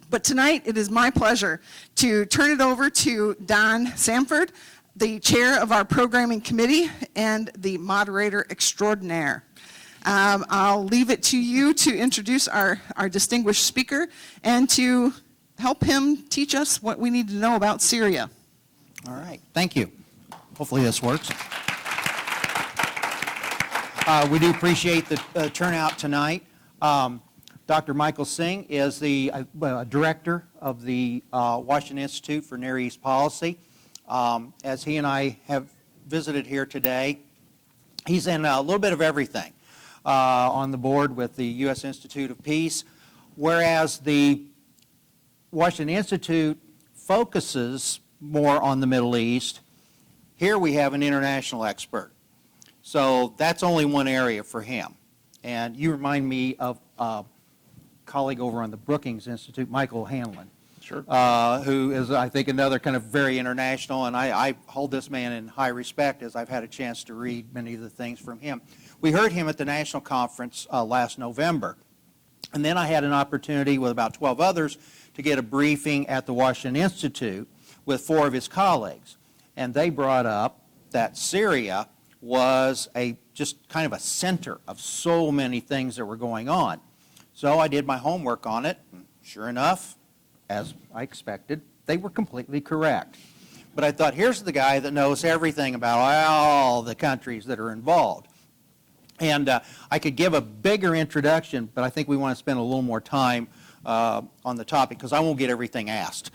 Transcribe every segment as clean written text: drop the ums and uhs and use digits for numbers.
But tonight, it is my pleasure to turn it over to Don Samford, the chair of our programming committee and the moderator extraordinaire. I'll leave it to you to introduce our distinguished speaker and to help him teach us what we need to know about Syria. All right, thank you. Hopefully this works. We do appreciate the turnout tonight. Dr. Michael Singh is the director of the Washington Institute for Near East Policy. As he and I have visited here today, he's in a little bit of everything on the board with the U.S. Institute of Peace, whereas the Washington Institute focuses more on the Middle East. Here we have an international expert. So that's only one area for him. And you remind me of a colleague over on the Brookings Institute, Michael Hanlon. Sure. Who is, I think, another kind of very international, and I hold this man in high respect as I've had a chance to read many of the things from him. We heard him at the national conference last November. And then I had an opportunity with about 12 others to get a briefing at the Washington Institute with 4 of his colleagues. And they brought up that Syria was just kind of a center of so many things that were going on. So I did my homework on it. And sure enough, as I expected, they were completely correct. But I thought, here's the guy that knows everything about all the countries that are involved. And I could give a bigger introduction, but I think we want to spend a little more time on the topic because I won't get everything asked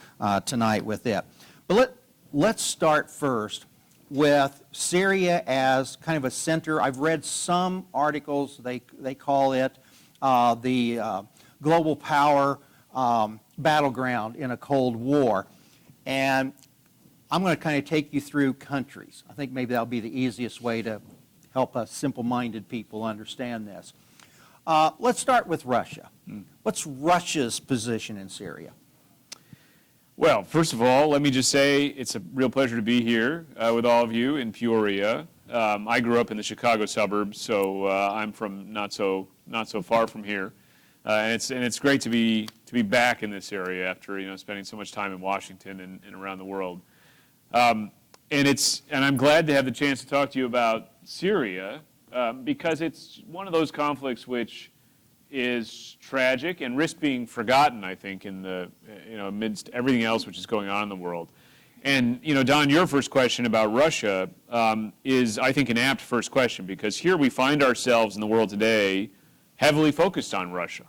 tonight with it. But let's start first with Syria as kind of a center. I've read some articles, they call it the global power battleground in a Cold War. And I'm going to kind of take you through countries. I think maybe that'll be the easiest way to help us simple-minded people understand this. Let's start with Russia. What's Russia's position in Syria? Well, first of all, let me just say it's a real pleasure to be here with all of you in Peoria. I grew up in the Chicago suburbs, so I'm from not so far from here, and it's great to be back in this area after spending so much time in Washington and around the world. And I'm glad to have the chance to talk to you about Syria because it's one of those conflicts which is tragic and risks being forgotten, I think, in the amidst everything else which is going on in the world. And Don, your first question about Russia is, I think, an apt first question because here we find ourselves in the world today heavily focused on Russia,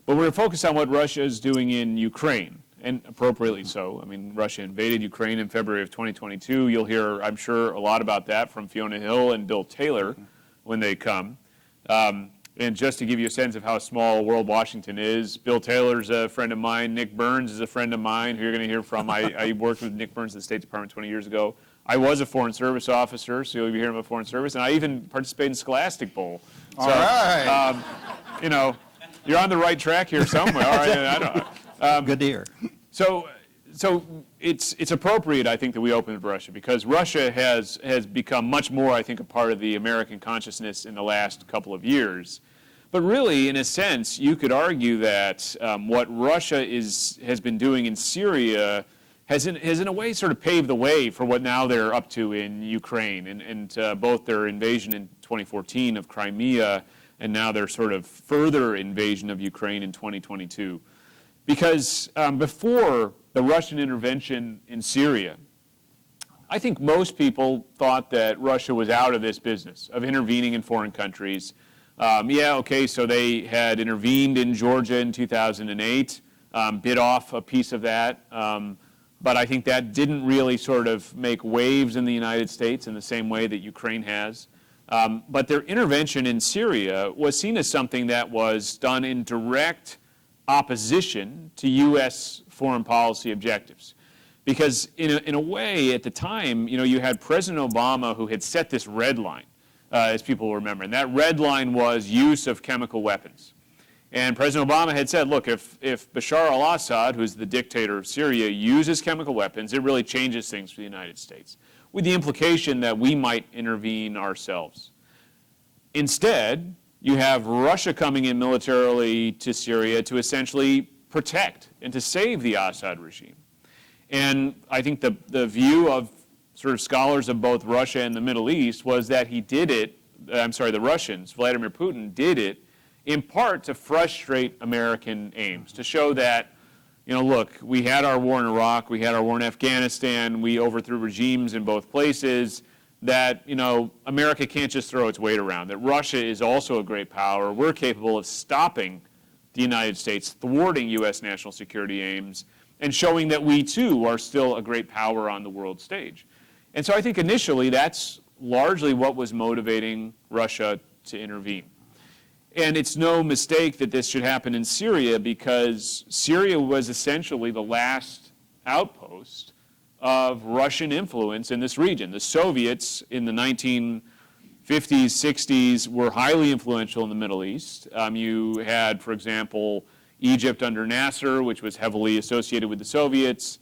but we're focused on what Russia is doing in Ukraine. And appropriately so. I mean, Russia invaded Ukraine in February of 2022. You'll hear, I'm sure, a lot about that from Fiona Hill and Bill Taylor when they come. And just to give you a sense of how small world Washington is, Bill Taylor's a friend of mine. Nick Burns is a friend of mine who you're going to hear from. I worked with Nick Burns at the State Department 20 years ago. I was a Foreign Service officer, so you'll be hearing about Foreign Service. And I even participated in Scholastic Bowl. All right. You're on the right track here somewhere. All right, I don't know. Good to hear. So it's appropriate, I think, that we open with Russia because Russia has become much more, I think, a part of the American consciousness in the last couple of years. But really, in a sense, you could argue that what Russia has been doing in Syria has in a way sort of paved the way for what now they're up to in Ukraine and both their invasion in 2014 of Crimea and now their sort of further invasion of Ukraine in 2022. Because before the Russian intervention in Syria, I think most people thought that Russia was out of this business of intervening in foreign countries. So they had intervened in Georgia in 2008, bit off a piece of that, but I think that didn't really sort of make waves in the United States in the same way that Ukraine has. But their intervention in Syria was seen as something that was done in direct opposition to U.S. foreign policy objectives. Because in a way, at the time, you had President Obama who had set this red line, as people will remember. And that red line was use of chemical weapons. And President Obama had said, look, if Bashar al-Assad, who's the dictator of Syria, uses chemical weapons, it really changes things for the United States, with the implication that we might intervene ourselves. Instead, you have Russia coming in militarily to Syria to essentially protect and to save the Assad regime. And I think the view of sort of scholars of both Russia and the Middle East was that he did it, the Russians, Vladimir Putin, did it in part to frustrate American aims, to show that, look, we had our war in Iraq, we had our war in Afghanistan, we overthrew regimes in both places, that, America can't just throw its weight around, that Russia is also a great power. We're capable of stopping the United States, thwarting U.S. national security aims, and showing that we, too, are still a great power on the world stage. And so I think initially that's largely what was motivating Russia to intervene. And it's no mistake that this should happen in Syria, because Syria was essentially the last outpost of Russian influence in this region. The Soviets in the 1950s, 60s were highly influential in the Middle East. You had, for example, Egypt under Nasser, which was heavily associated with the Soviets.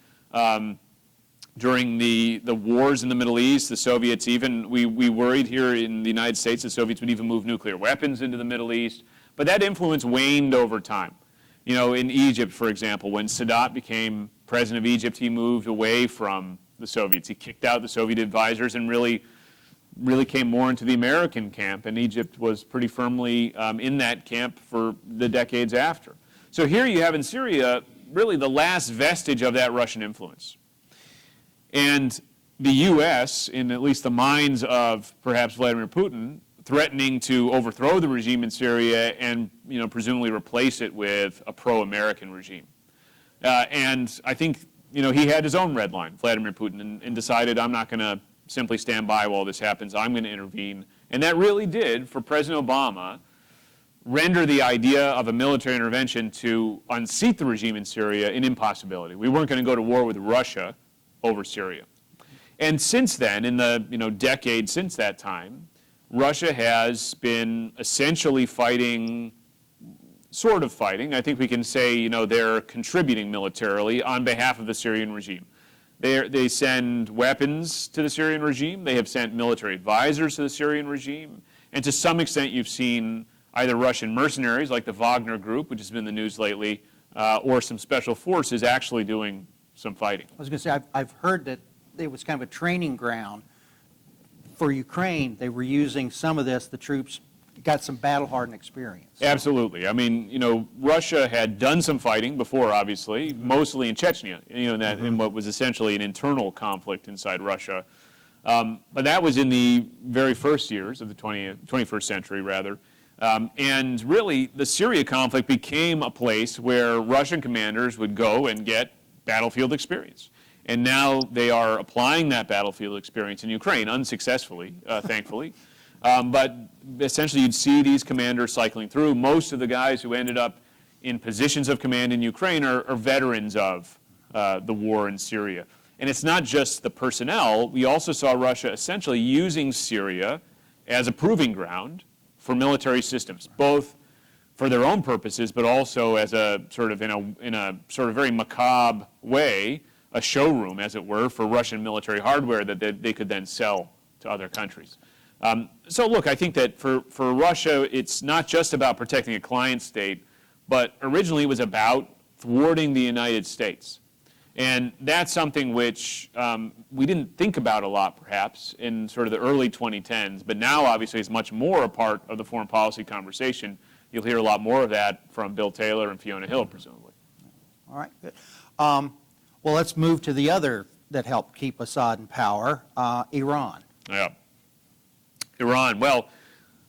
During the wars in the Middle East, the Soviets even, we worried here in the United States, the Soviets would even move nuclear weapons into the Middle East. But that influence waned over time. In Egypt, for example, when Sadat became president of Egypt, he moved away from the Soviets. He kicked out the Soviet advisors and really came more into the American camp, and Egypt was pretty firmly in that camp for the decades after. So here you have in Syria really the last vestige of that Russian influence. And the U.S., in at least the minds of perhaps Vladimir Putin, threatening to overthrow the regime in Syria and presumably replace it with a pro-American regime. And I think he had his own red line, Vladimir Putin, and decided, I'm not going to simply stand by while this happens. I'm going to intervene. And that really did, for President Obama, render the idea of a military intervention to unseat the regime in Syria an impossibility. We weren't going to go to war with Russia over Syria. And since then, in the decade since that time, Russia has been essentially fighting, sort of fighting. I think we can say they're contributing militarily on behalf of the Syrian regime. They send weapons to the Syrian regime. They have sent military advisors to the Syrian regime. And to some extent, you've seen either Russian mercenaries like the Wagner Group, which has been in the news lately, or some special forces actually doing some fighting. I was going to say, I've heard that it was kind of a training ground for Ukraine. They were using some of this, the troops got some battle-hardened experience. Absolutely. I mean, Russia had done some fighting before, obviously, mostly in Chechnya, in what was essentially an internal conflict inside Russia. But that was in the very first years of the 21st century, rather. And really, the Syria conflict became a place where Russian commanders would go and get battlefield experience. And now they are applying that battlefield experience in Ukraine, unsuccessfully, thankfully. But essentially, you'd see these commanders cycling through. Most of the guys who ended up in positions of command in Ukraine are veterans of the war in Syria. And it's not just the personnel. We also saw Russia essentially using Syria as a proving ground for military systems, both for their own purposes, but also as a sort of in a sort of very macabre way, a showroom, as it were, for Russian military hardware that they could then sell to other countries. So look, I think that for Russia, it's not just about protecting a client state, but originally it was about thwarting the United States. And that's something which we didn't think about a lot, perhaps, in sort of the early 2010s, but now obviously is much more a part of the foreign policy conversation. You'll hear a lot more of that from Bill Taylor and Fiona Hill, presumably. All right, good. Well, let's move to the other that helped keep Assad in power, Iran. Yeah. Iran. Well,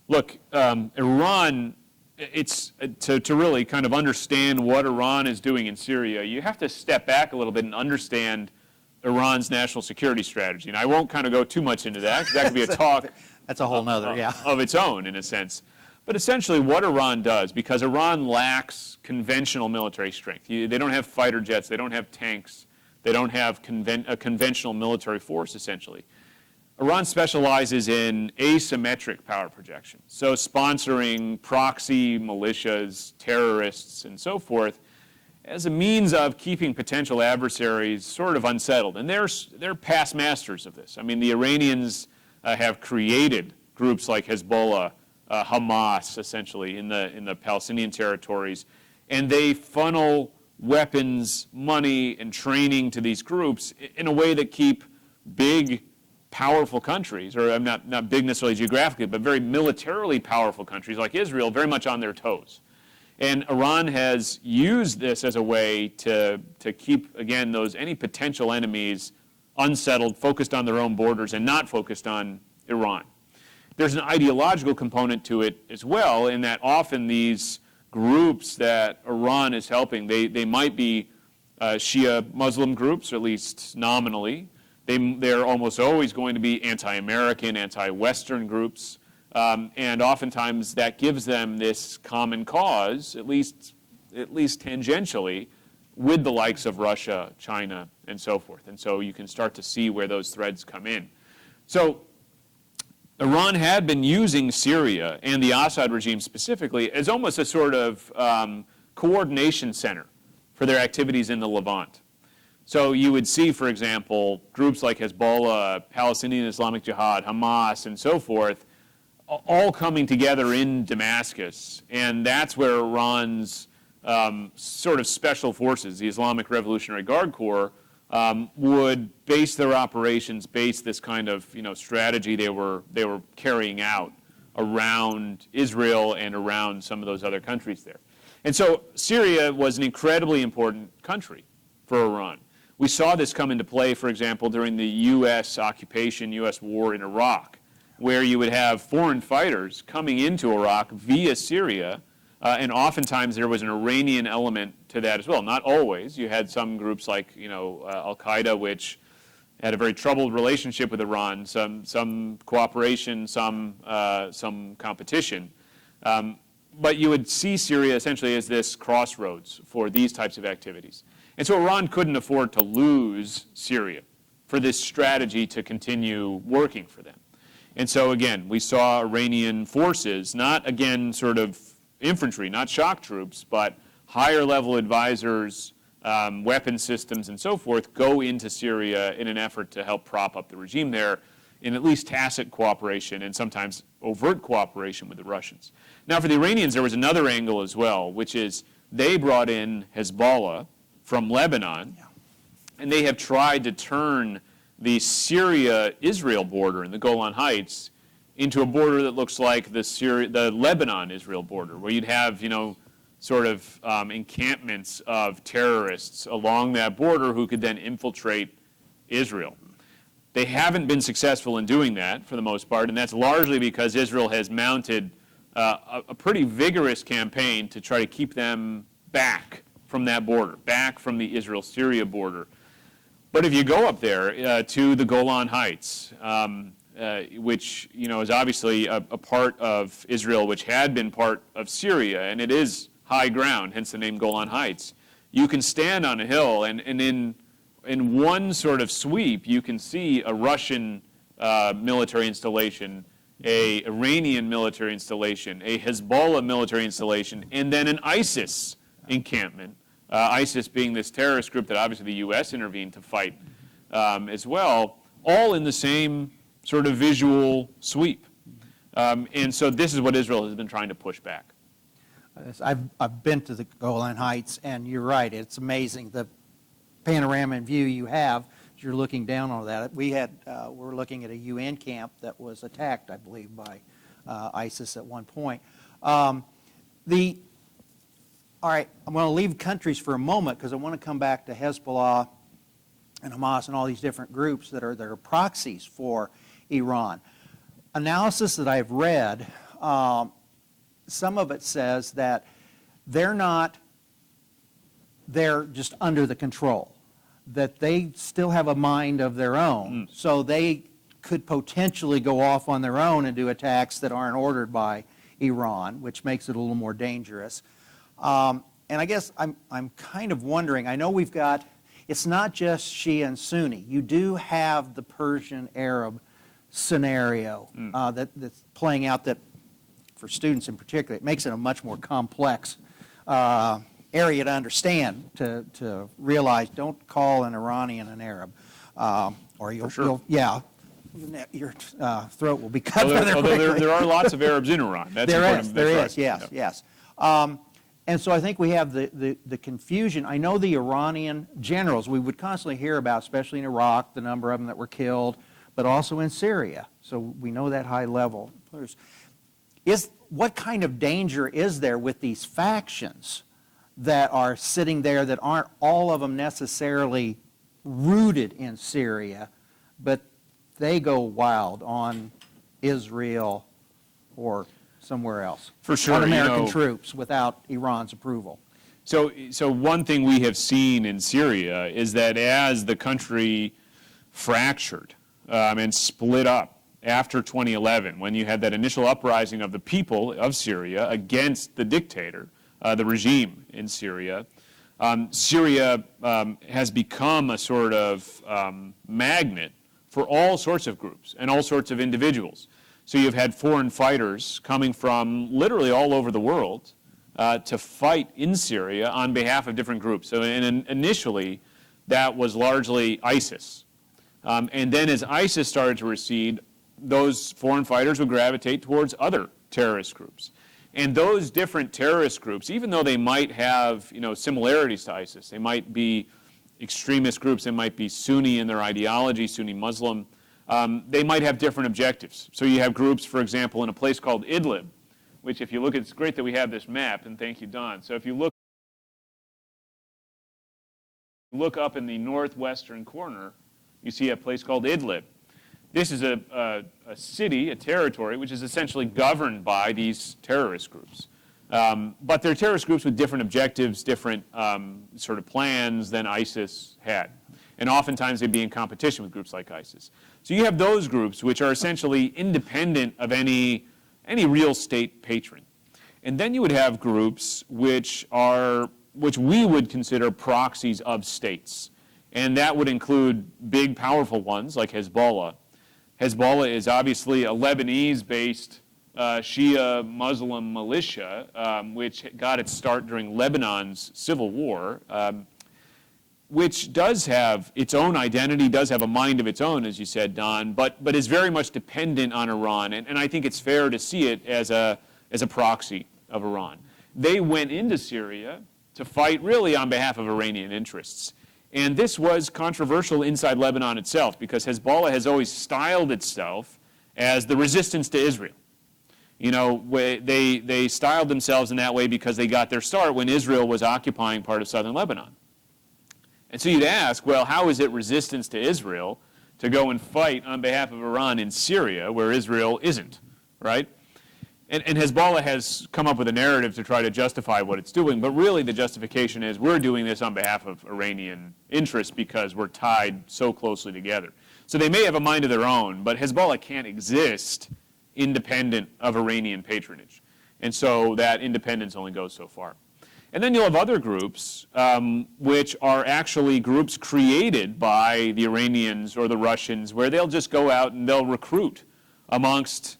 look, Iran, it's to really kind of understand what Iran is doing in Syria, you have to step back a little bit and understand Iran's national security strategy. And I won't kind of go too much into that, because that could be a talk That's a whole nother, yeah. of its own, in a sense. But essentially what Iran does, because Iran lacks conventional military strength. They don't have fighter jets, they don't have tanks, they don't have a conventional military force, essentially. Iran specializes in asymmetric power projection, so sponsoring proxy militias, terrorists, and so forth, as a means of keeping potential adversaries sort of unsettled. And they're past masters of this. I mean, the Iranians have created groups like Hezbollah, Hamas, essentially, in the Palestinian territories, and they funnel weapons, money, and training to these groups in a way that keep big, powerful countries, or not big necessarily geographically, but very militarily powerful countries like Israel, very much on their toes. And Iran has used this as a way to keep, again, any potential enemies unsettled, focused on their own borders, and not focused on Iran. There's an ideological component to it as well, in that often these groups that Iran is helping, they might be Shia Muslim groups, or at least nominally. They're almost always going to be anti-American, anti-Western groups. And oftentimes that gives them this common cause, at least tangentially, with the likes of Russia, China, and so forth. And so you can start to see where those threads come in. So Iran had been using Syria and the Assad regime specifically as almost a sort of coordination center for their activities in the Levant. So you would see, for example, groups like Hezbollah, Palestinian Islamic Jihad, Hamas, and so forth, all coming together in Damascus. And that's where Iran's sort of special forces, the Islamic Revolutionary Guard Corps, would base their operations, base this kind of strategy they were carrying out around Israel and around some of those other countries there. And so Syria was an incredibly important country for Iran. We saw this come into play, for example, during the U.S. occupation, U.S. war in Iraq, where you would have foreign fighters coming into Iraq via Syria, and oftentimes there was an Iranian element to that as well. Not always. You had some groups like Al-Qaeda, which had a very troubled relationship with Iran, some cooperation, some competition. But you would see Syria essentially as this crossroads for these types of activities. And so Iran couldn't afford to lose Syria for this strategy to continue working for them. And so again, we saw Iranian forces, not again sort of infantry, not shock troops, but higher level advisors, weapon systems, and so forth, go into Syria in an effort to help prop up the regime there in at least tacit cooperation and sometimes overt cooperation with the Russians. Now for the Iranians, there was another angle as well, which is they brought in Hezbollah from Lebanon, and they have tried to turn the Syria-Israel border in the Golan Heights into a border that looks like the Lebanon-Israel border, where you'd have, sort of encampments of terrorists along that border who could then infiltrate Israel. They haven't been successful in doing that for the most part, and that's largely because Israel has mounted a pretty vigorous campaign to try to keep them back from that border, back from the Israel-Syria border. But if you go up there to the Golan Heights, which is obviously a part of Israel, which had been part of Syria, and it is high ground, hence the name Golan Heights, you can stand on a hill, and in one sort of sweep, you can see a Russian military installation, a Iranian military installation, a Hezbollah military installation, and then an ISIS encampment. ISIS being this terrorist group that obviously the U.S. intervened to fight as well, all in the same sort of visual sweep. And so this is what Israel has been trying to push back. I've been to the Golan Heights, and you're right, it's amazing the panorama and view you have as you're looking down on that. We're looking at a UN camp that was attacked, I believe, by ISIS at one point. All right, I'm going to leave countries for a moment because I want to come back to Hezbollah and Hamas and all these different groups that are proxies for Iran. Analysis that I've read, some of it says that they're just under the control, that they still have a mind of their own, so they could potentially go off on their own and do attacks that aren't ordered by Iran, which makes it a little more dangerous. And I guess I'm kind of wondering, I know it's not just Shia and Sunni. You do have the Persian-Arab scenario that's playing out that, for students in particular, it makes it a much more complex area to understand, to realize don't call an Iranian an Arab, or your throat will be cut. Although there are lots of Arabs in Iran. That's there is, right. yes. And so I think we have the confusion. I know the Iranian generals, we would constantly hear about, especially in Iraq, the number of them that were killed, but also in Syria. So we know that high level. What kind of danger is there with these factions that are sitting there that aren't all of them necessarily rooted in Syria, but they go wild on Israel or somewhere else? For sure, on American troops without Iran's approval. So one thing we have seen in Syria is that as the country fractured and split up after 2011, when you had that initial uprising of the people of Syria against the dictator, the regime in Syria, Syria has become a sort of magnet for all sorts of groups and all sorts of individuals. So you've had foreign fighters coming from literally all over the world to fight in Syria on behalf of different groups. So initially, that was largely ISIS. And then as ISIS started to recede, those foreign fighters would gravitate towards other terrorist groups. And those different terrorist groups, even though they might have similarities to ISIS, they might be extremist groups, they might be Sunni in their ideology, Sunni Muslim, they might have different objectives. So you have groups, for example, in a place called Idlib, which if you look at, it's great that we have this map, and thank you, Don. So if you look up in the northwestern corner, you see a place called Idlib. This is a city, a territory, which is essentially governed by these terrorist groups. But they're terrorist groups with different objectives, different sort of plans than ISIS had. And oftentimes they'd be in competition with groups like ISIS. So you have those groups which are essentially independent of any real state patron. And then you would have groups which we would consider proxies of states. And that would include big, powerful ones like Hezbollah. Hezbollah is obviously a Lebanese-based Shia Muslim militia, which got its start during Lebanon's civil war, which does have its own identity, does have a mind of its own, as you said, Don, but is very much dependent on Iran. And I think it's fair to see it as a proxy of Iran. They went into Syria to fight really on behalf of Iranian interests. And this was controversial inside Lebanon itself because Hezbollah has always styled itself as the resistance to Israel. They styled themselves in that way because they got their start when Israel was occupying part of southern Lebanon. And so you'd ask, well, how is it resistance to Israel to go and fight on behalf of Iran in Syria where Israel isn't, right? And Hezbollah has come up with a narrative to try to justify what it's doing, but really the justification is we're doing this on behalf of Iranian interests because we're tied so closely together. So they may have a mind of their own, but Hezbollah can't exist independent of Iranian patronage. And so that independence only goes so far. And then you'll have other groups which are actually groups created by the Iranians or the Russians where they'll just go out and they'll recruit amongst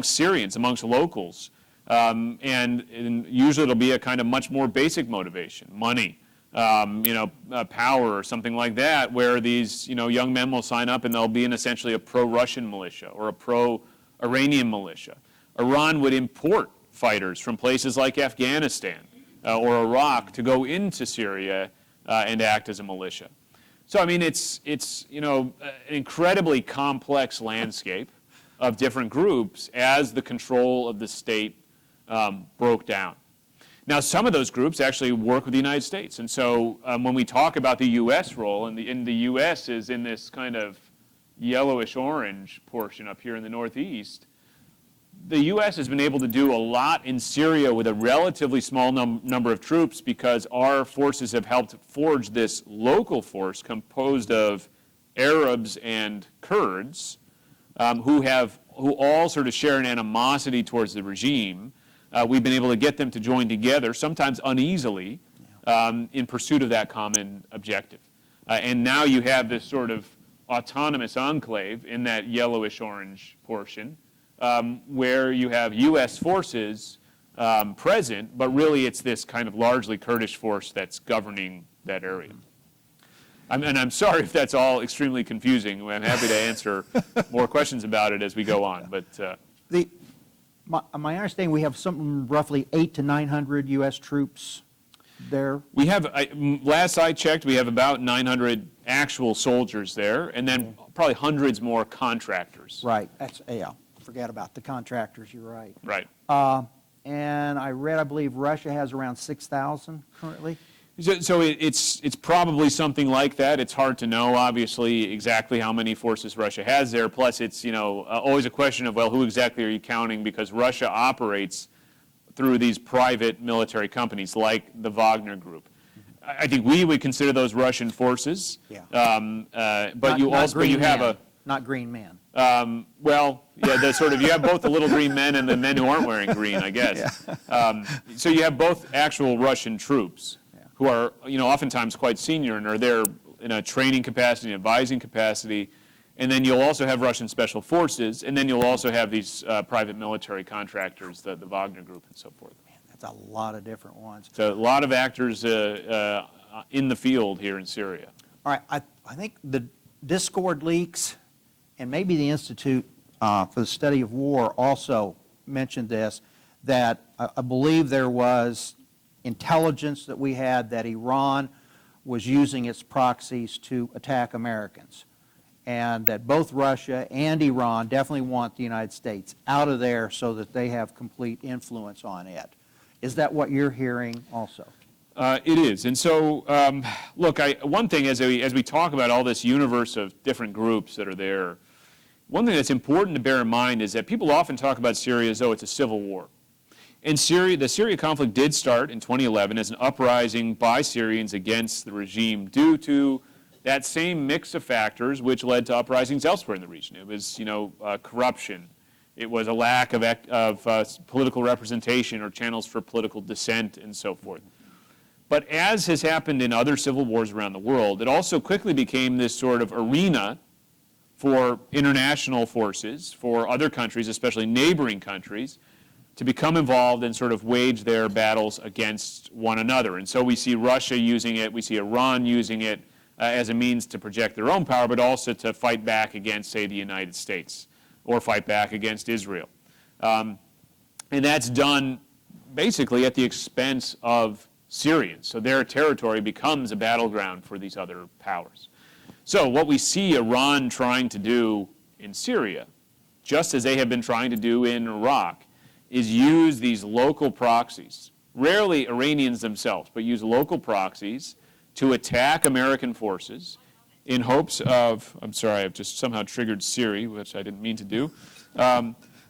Syrians, amongst locals. And usually it'll be a kind of much more basic motivation, money, power or something like that, where these young men will sign up and they'll be in essentially a pro-Russian militia or a pro-Iranian militia. Iran would import fighters from places like Afghanistan or Iraq to go into Syria and act as a militia. So I mean, it's an incredibly complex landscape of different groups as the control of the state broke down. Now, some of those groups actually work with the United States, and so when we talk about the U.S. role, and the U.S. is in this kind of yellowish-orange portion up here in the Northeast, the U.S. has been able to do a lot in Syria with a relatively small number of troops because our forces have helped forge this local force composed of Arabs and Kurds who all sort of share an animosity towards the regime. We've been able to get them to join together, sometimes uneasily, in pursuit of that common objective. And now you have this sort of autonomous enclave in that yellowish-orange portion, where you have U.S. forces present, but really it's this kind of largely Kurdish force that's governing that area. And I'm sorry if that's all extremely confusing. I'm happy to answer more questions about it as we go on. But My understanding, we have something roughly 800 to 900 U.S. troops there. We have, last I checked, we have about 900 actual soldiers there, and then probably hundreds more contractors. Right, forget about the contractors, you're right. Right. And I believe Russia has around 6,000 currently. So it's probably something like that. It's hard to know, obviously, exactly how many forces Russia has there. Plus, it's always a question of, well, who exactly are you counting? Because Russia operates through these private military companies like the Wagner Group. I think we would consider those Russian forces. Yeah. But you have not green man. Well, yeah, you have both the little green men and the men who aren't wearing green, I guess. Yeah. So you have both actual Russian troops who are, oftentimes quite senior and are there in a training capacity, advising capacity, and then you'll also have Russian special forces, and then you'll also have these private military contractors, the Wagner Group and so forth. Man, that's a lot of different ones. So a lot of actors in the field here in Syria. All right, I think the Discord leaks, and maybe the Institute for the Study of War also mentioned this, that I believe there was intelligence that we had that Iran was using its proxies to attack Americans, and that both Russia and Iran definitely want the United States out of there so that they have complete influence on it. Is that what you're hearing also? It is. And so, look, one thing as we talk about all this universe of different groups that are there, one thing that's important to bear in mind is that people often talk about Syria as though it's a civil war. In Syria, the Syria conflict did start in 2011 as an uprising by Syrians against the regime due to that same mix of factors which led to uprisings elsewhere in the region. It was, corruption. It was a lack of political representation or channels for political dissent and so forth. But as has happened in other civil wars around the world, it also quickly became this sort of arena for international forces, for other countries, especially neighboring countries, to become involved and sort of wage their battles against one another. And so we see Russia using it, we see Iran using it as a means to project their own power, but also to fight back against, say, the United States, or fight back against Israel. And that's done basically at the expense of Syrians. So their territory becomes a battleground for these other powers. So what we see Iran trying to do in Syria, just as they have been trying to do in Iraq, is use these local proxies, rarely Iranians themselves, but use local proxies to attack American forces in hopes of, I'm sorry, I've just somehow triggered Siri, which I didn't mean to do,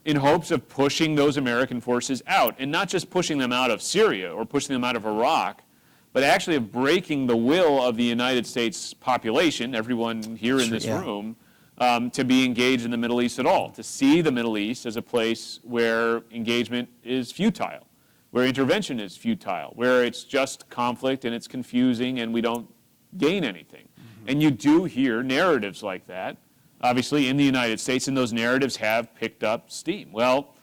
in hopes of pushing those American forces out, and not just pushing them out of Syria or pushing them out of Iraq, but actually of breaking the will of the United States population, everyone here in this room, to be engaged in the Middle East at all, to see the Middle East as a place where engagement is futile, where intervention is futile, where it's just conflict and it's confusing and we don't gain anything. Mm-hmm. And you do hear narratives like that, obviously, in the United States, and those narratives have picked up steam. Well,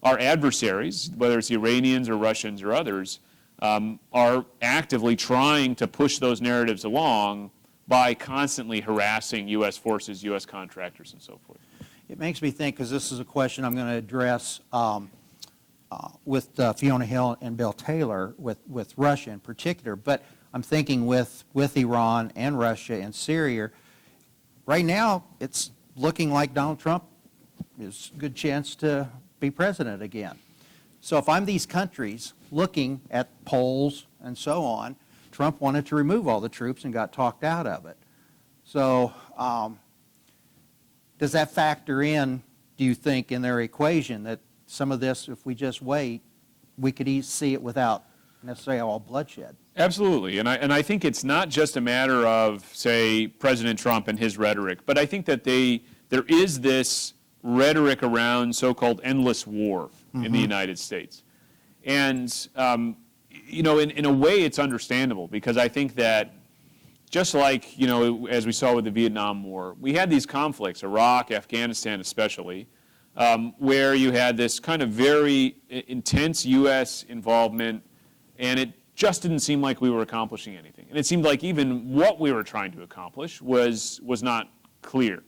our adversaries, whether it's the Iranians or Russians or others, are actively trying to push those narratives along by constantly harassing U.S. forces, U.S. contractors, and so forth. It makes me think, because this is a question I'm going to address with Fiona Hill and Bill Taylor, with Russia in particular, but I'm thinking with Iran and Russia and Syria, right now it's looking like Donald Trump is a good chance to be president again. So if I'm these countries looking at polls and so on, Trump wanted to remove all the troops and got talked out of it. So does that factor in, do you think, in their equation that some of this, if we just wait, we could see it without necessarily all bloodshed? Absolutely. And I think it's not just a matter of, say, President Trump and his rhetoric, but I think that there is this rhetoric around so-called endless war in the United States. And in a way, it's understandable, because I think that just like, as we saw with the Vietnam War, we had these conflicts, Iraq, Afghanistan especially, where you had this kind of very intense U.S. involvement, and it just didn't seem like we were accomplishing anything. And it seemed like even what we were trying to accomplish was not clear.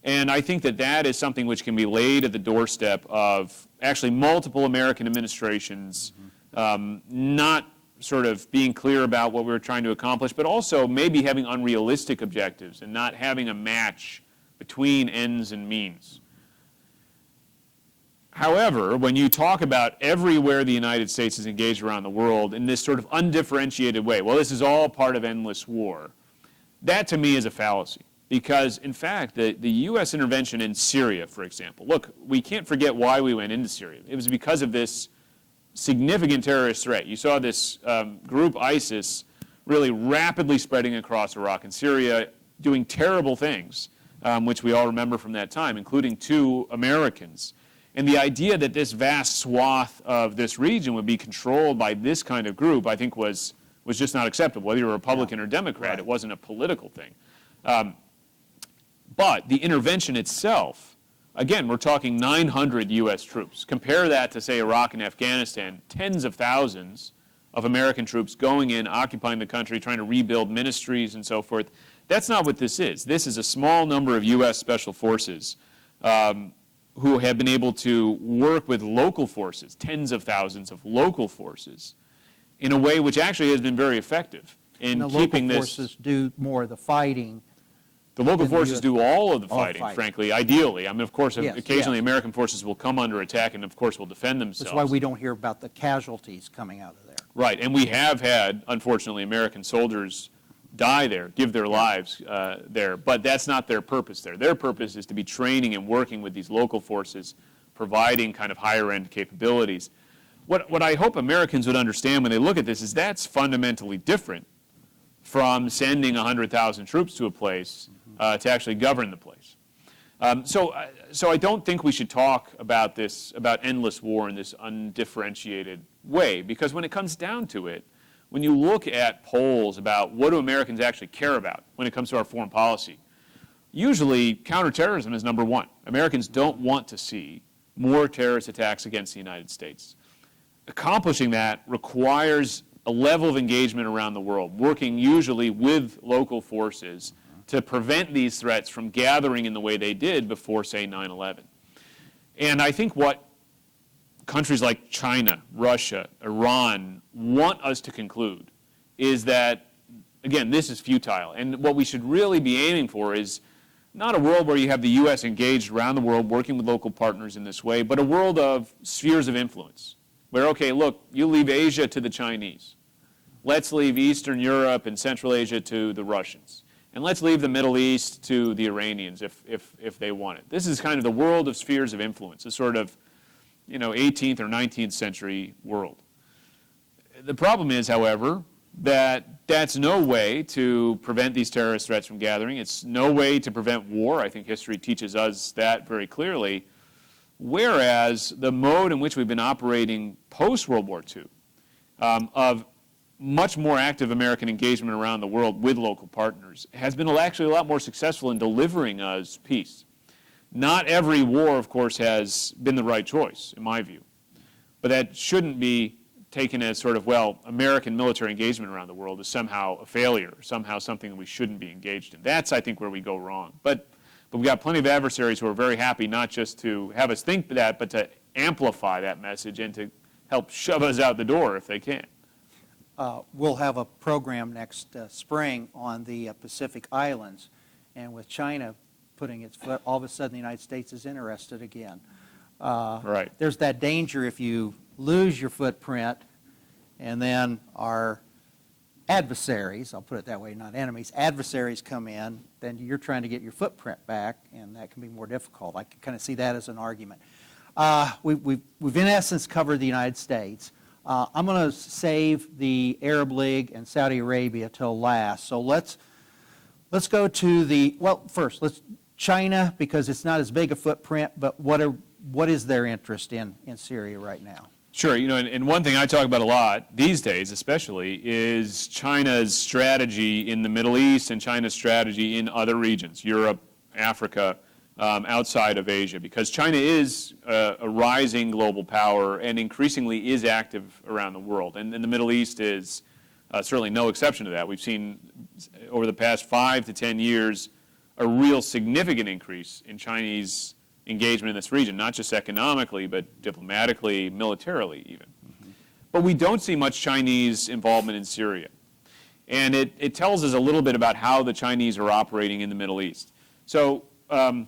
And I think that that is something which can be laid at the doorstep of actually multiple American administrations, not sort of being clear about what we were trying to accomplish, but also maybe having unrealistic objectives and not having a match between ends and means. However, when you talk about everywhere the United States is engaged around the world in this sort of undifferentiated way, well, this is all part of endless war, that to me is a fallacy. Because, in fact, the U.S. intervention in Syria, for example, look, we can't forget why we went into Syria. It was because of this significant terrorist threat. You saw this group, ISIS, really rapidly spreading across Iraq and Syria, doing terrible things, which we all remember from that time, including 2 Americans. And the idea that this vast swath of this region would be controlled by this kind of group, I think, was just not acceptable. Whether you're a Republican or Democrat, it wasn't a political thing. But the intervention itself, again, we're talking 900 U.S. troops. Compare that to, say, Iraq and Afghanistan, tens of thousands of American troops going in, occupying the country, trying to rebuild ministries and so forth. That's not what this is. This is a small number of U.S. special forces who have been able to work with local forces, tens of thousands of local forces, in a way which actually has been very effective in keeping this. The local forces do more of the fighting. The local forces do all of the All fighting, frankly, ideally. I mean, of course, Yes, occasionally yes. American forces will come under attack and, of course, will defend themselves. That's why we don't hear about the casualties coming out of there. Right, and we have had, unfortunately, American soldiers die there, give their lives there, but that's not their purpose there. Their purpose is to be training and working with these local forces, providing kind of higher-end capabilities. What I hope Americans would understand when they look at this is that's fundamentally different from sending 100,000 troops to a place to actually govern the place. So I don't think we should talk about this, about endless war in this undifferentiated way, because when it comes down to it, when you look at polls about what do Americans actually care about when it comes to our foreign policy, usually counterterrorism is number one. Americans don't want to see more terrorist attacks against the United States. Accomplishing that requires a level of engagement around the world, working usually with local forces to prevent these threats from gathering in the way they did before, say, 9/11. And I think what countries like China, Russia, Iran want us to conclude is that, again, this is futile. And what we should really be aiming for is not a world where you have the U.S. engaged around the world working with local partners in this way, but a world of spheres of influence where, okay, look, you leave Asia to the Chinese. Let's leave Eastern Europe and Central Asia to the Russians. And let's leave the Middle East to the Iranians if they want it. This is kind of the world of spheres of influence, a sort of 18th or 19th century world. The problem is, however, that that's no way to prevent these terrorist threats from gathering. It's no way to prevent war. I think history teaches us that very clearly. Whereas the mode in which we've been operating post-World War II, of much more active American engagement around the world with local partners, has been actually a lot more successful in delivering us peace. Not every war, of course, has been the right choice, in my view. But that shouldn't be taken as sort of, well, American military engagement around the world is somehow a failure, somehow something that we shouldn't be engaged in. That's, I think, where we go wrong. But we've got plenty of adversaries who are very happy not just to have us think that, but to amplify that message and to help shove us out the door if they can. We'll have a program next spring on the Pacific Islands, and with China putting its foot, all of a sudden the United States is interested again. Right. There's that danger if you lose your footprint and then our adversaries, I'll put it that way, not enemies, adversaries come in, then you're trying to get your footprint back, and that can be more difficult. I can kind of see that as an argument. We've in essence covered the United States. I'm going to save the Arab League and Saudi Arabia till last. So let's go to first, let's China, because it's not as big a footprint, but what is their interest in Syria right now? Sure, and one thing I talk about a lot these days especially is China's strategy in the Middle East and China's strategy in other regions, Europe, Africa, outside of Asia, because China is a rising global power and increasingly is active around the world. And the Middle East is certainly no exception to that. We've seen over the past 5 to 10 years a real significant increase in Chinese engagement in this region, not just economically, but diplomatically, militarily even. But we don't see much Chinese involvement in Syria. And it tells us a little bit about how the Chinese are operating in the Middle East. So the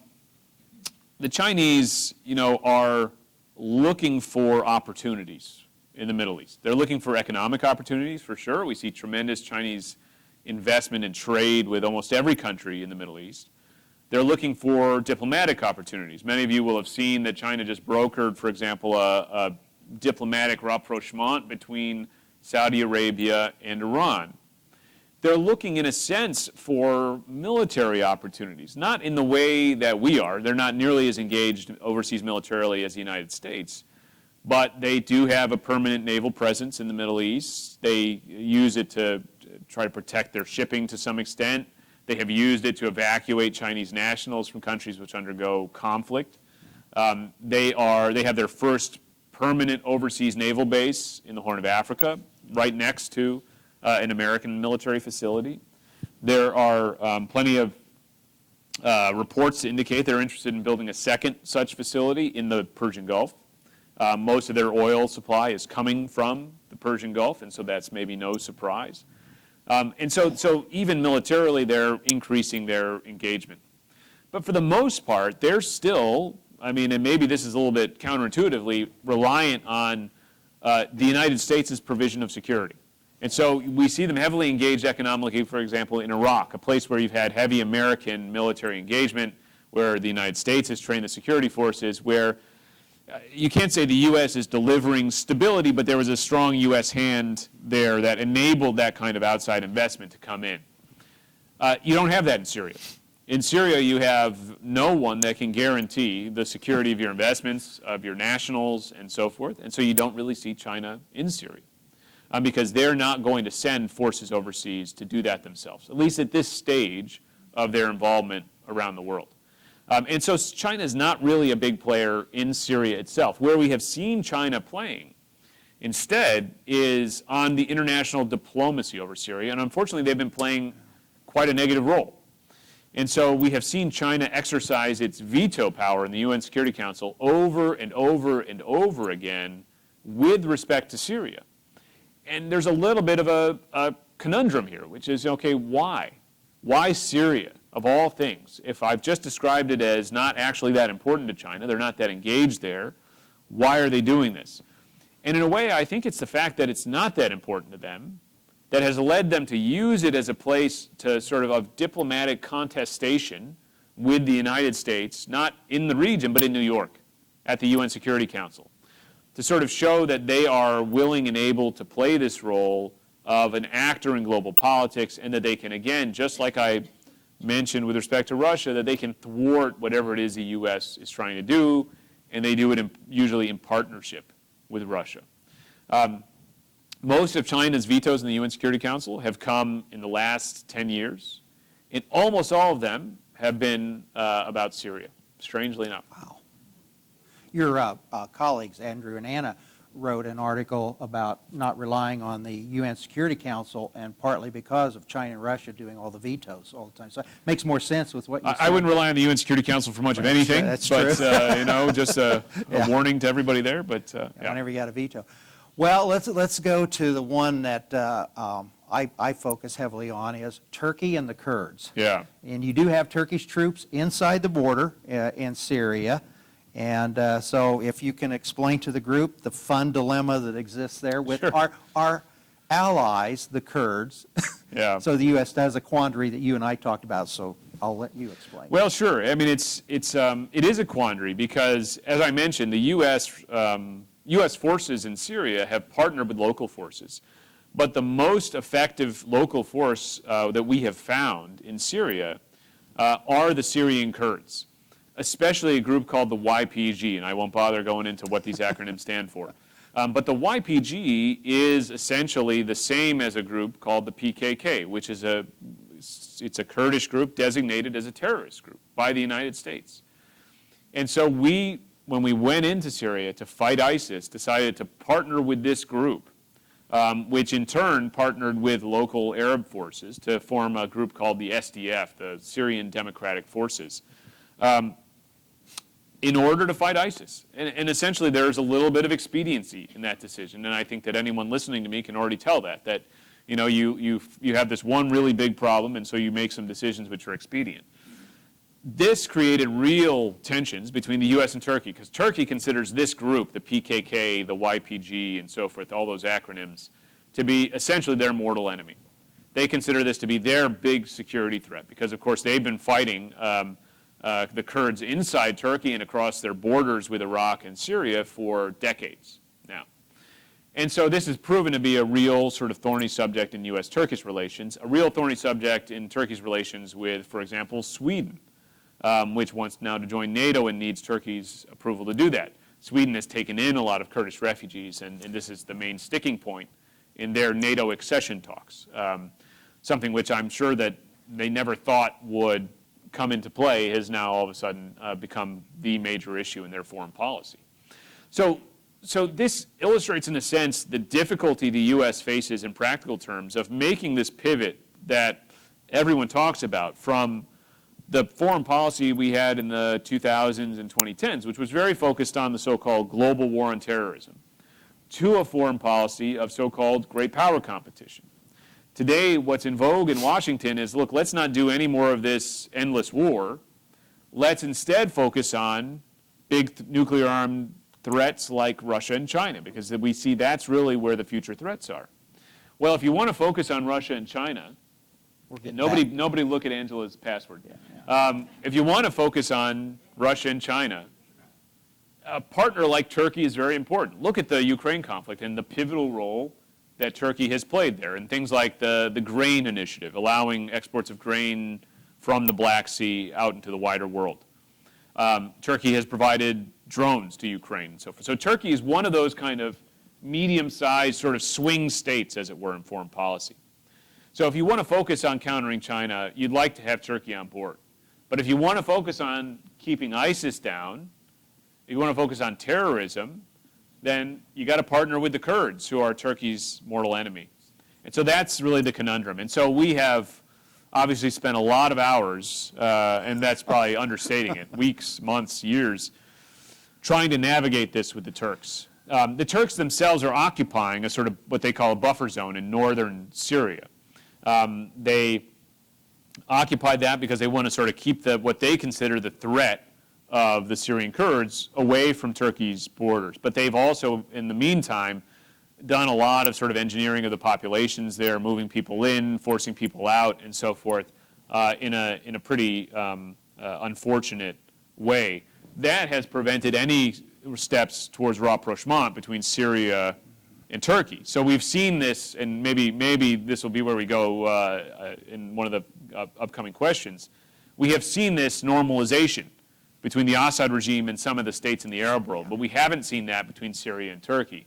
Chinese, are looking for opportunities in the Middle East. They're looking for economic opportunities, for sure. We see tremendous Chinese investment and trade with almost every country in the Middle East. They're looking for diplomatic opportunities. Many of you will have seen that China just brokered, for example, a diplomatic rapprochement between Saudi Arabia and Iran. They're looking, in a sense, for military opportunities, not in the way that we are. They're not nearly as engaged overseas militarily as the United States, but they do have a permanent naval presence in the Middle East. They use it to try to protect their shipping to some extent. They have used it to evacuate Chinese nationals from countries which undergo conflict. They have their first permanent overseas naval base in the Horn of Africa, right next to an American military facility. There are plenty of reports to indicate they're interested in building a second such facility in the Persian Gulf. Most of their oil supply is coming from the Persian Gulf, and so that's maybe no surprise. And so even militarily, they're increasing their engagement. But for the most part, they're still, and maybe this is a little bit counterintuitively, reliant on the United States' provision of security. And so we see them heavily engaged economically, for example, in Iraq, a place where you've had heavy American military engagement, where the United States has trained the security forces, where you can't say the U.S. is delivering stability, but there was a strong U.S. hand there that enabled that kind of outside investment to come in. You don't have that in Syria. In Syria, you have no one that can guarantee the security of your investments, of your nationals, and so forth, and so you don't really see China in Syria. Because they're not going to send forces overseas to do that themselves, at least at this stage of their involvement around the world. And so China is not really a big player in Syria itself. Where we have seen China playing instead is on the international diplomacy over Syria, and unfortunately they've been playing quite a negative role. And so we have seen China exercise its veto power in the UN Security Council over and over and over again with respect to Syria. And there's a little bit of a conundrum here, which is, okay, why? Why Syria, of all things? If I've just described it as not actually that important to China, they're not that engaged there, why are they doing this? And in a way, I think it's the fact that it's not that important to them that has led them to use it as a place to sort of diplomatic contestation with the United States, not in the region, but in New York, at the UN Security Council, to sort of show that they are willing and able to play this role of an actor in global politics, and that they can, again, just like I mentioned with respect to Russia, that they can thwart whatever it is the U.S. is trying to do, and they do it usually in partnership with Russia. Most of China's vetoes in the UN Security Council have come in the last 10 years, and almost all of them have been about Syria, strangely enough. Wow. Your colleagues, Andrew and Anna, wrote an article about not relying on the UN Security Council, and partly because of China and Russia doing all the vetoes all the time. So it makes more sense with what you said. I wouldn't rely on the UN Security Council for much of anything. That's but, true. Just a warning to everybody there. But whenever you got a veto. Well, let's go to the one that I focus heavily on, is Turkey and the Kurds. Yeah. And you do have Turkish troops inside the border in Syria. And so if you can explain to the group the fun dilemma that exists there with our allies, the Kurds. Yeah. So the U.S. does a quandary that you and I talked about, so I'll let you explain. Well, sure. I mean, it is a quandary because, as I mentioned, the U.S. forces in Syria have partnered with local forces. But the most effective local force that we have found in Syria are the Syrian Kurds, especially a group called the YPG, and I won't bother going into what these acronyms stand for. But the YPG is essentially the same as a group called the PKK, which is it's a Kurdish group designated as a terrorist group by the United States. And so when we went into Syria to fight ISIS, decided to partner with this group which in turn partnered with local Arab forces to form a group called the SDF, the Syrian Democratic Forces, in order to fight ISIS. And essentially there's a little bit of expediency in that decision, and I think that anyone listening to me can already tell that you have this one really big problem, and so you make some decisions which are expedient. This created real tensions between the U.S. and Turkey, because Turkey considers this group, the PKK, the YPG, and so forth, all those acronyms, to be essentially their mortal enemy. They consider this to be their big security threat, because, of course, they've been fighting the Kurds inside Turkey and across their borders with Iraq and Syria for decades now. And so this has proven to be a real sort of thorny subject in U.S.-Turkish relations, a real thorny subject in Turkey's relations with, for example, Sweden, which wants now to join NATO and needs Turkey's approval to do that. Sweden has taken in a lot of Kurdish refugees, and this is the main sticking point in their NATO accession talks, something which I'm sure that they never thought would come into play has now all of a sudden become the major issue in their foreign policy. So this illustrates, in a sense, the difficulty the U.S. faces in practical terms of making this pivot that everyone talks about from the foreign policy we had in the 2000s and 2010s, which was very focused on the so-called global war on terrorism, to a foreign policy of so-called great power competition. Today, what's in vogue in Washington is, look, let's not do any more of this endless war. Let's instead focus on big nuclear-armed threats like Russia and China, because we see that's really where the future threats are. Well, if you want to focus on Russia and China, nobody look at Angela's password. If you want to focus on Russia and China, a partner like Turkey is very important. Look at the Ukraine conflict and the pivotal role that Turkey has played there, and things like the grain initiative, allowing exports of grain from the Black Sea out into the wider world. Turkey has provided drones to Ukraine and so forth. So Turkey is one of those kind of medium-sized sort of swing states, as it were, in foreign policy. So if you want to focus on countering China, you'd like to have Turkey on board. But if you want to focus on keeping ISIS down, if you want to focus on terrorism, then you got to partner with the Kurds, who are Turkey's mortal enemy. And so that's really the conundrum. And so we have obviously spent a lot of hours, and that's probably understating it, weeks, months, years, trying to navigate this with the Turks. The Turks themselves are occupying a sort of what they call a buffer zone in northern Syria. They occupied that because they want to sort of keep what they consider the threat of the Syrian Kurds away from Turkey's borders. But they've also, in the meantime, done a lot of sort of engineering of the populations there, moving people in, forcing people out, and so forth, in a pretty unfortunate way. That has prevented any steps towards rapprochement between Syria and Turkey. So we've seen this, and maybe this will be where we go in one of the upcoming questions. We have seen this normalization between the Assad regime and some of the states in the Arab world, but we haven't seen that between Syria and Turkey.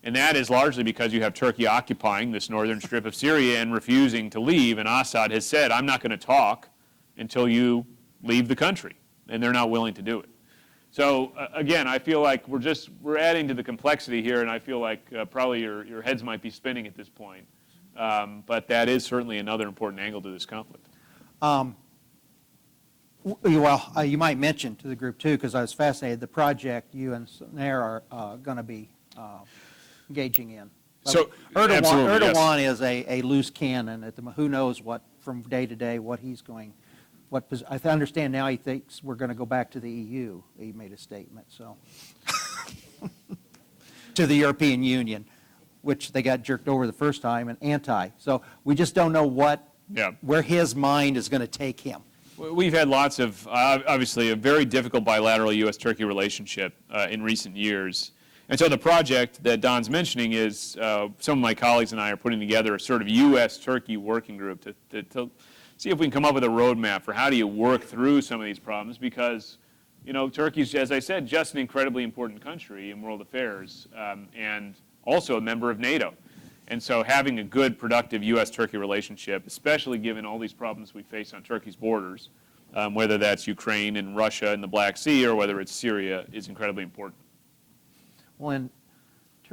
And that is largely because you have Turkey occupying this northern strip of Syria and refusing to leave, and Assad has said, I'm not going to talk until you leave the country, and they're not willing to do it. So again, I feel like we're adding to the complexity here, and I feel like probably your heads might be spinning at this point. But that is certainly another important angle to this conflict. Well, you might mention to the group too, because I was fascinated, the project you and Nair are going to be engaging in. So Erdogan is a loose cannon. Who knows what from day to day what he's going. I understand now he thinks we're going to go back to the EU. He made a statement, so to the European Union, which they got jerked over the first time and anti. So we just don't know where his mind is going to take him. We've had lots of, obviously, a very difficult bilateral U.S.-Turkey relationship in recent years. And so the project that Don's mentioning is some of my colleagues and I are putting together a sort of U.S.-Turkey working group to see if we can come up with a roadmap for how do you work through some of these problems, because, Turkey's, as I said, just an incredibly important country in world affairs and also a member of NATO. And so having a good, productive U.S.-Turkey relationship, especially given all these problems we face on Turkey's borders, whether that's Ukraine and Russia and the Black Sea or whether it's Syria, is incredibly important. Well, in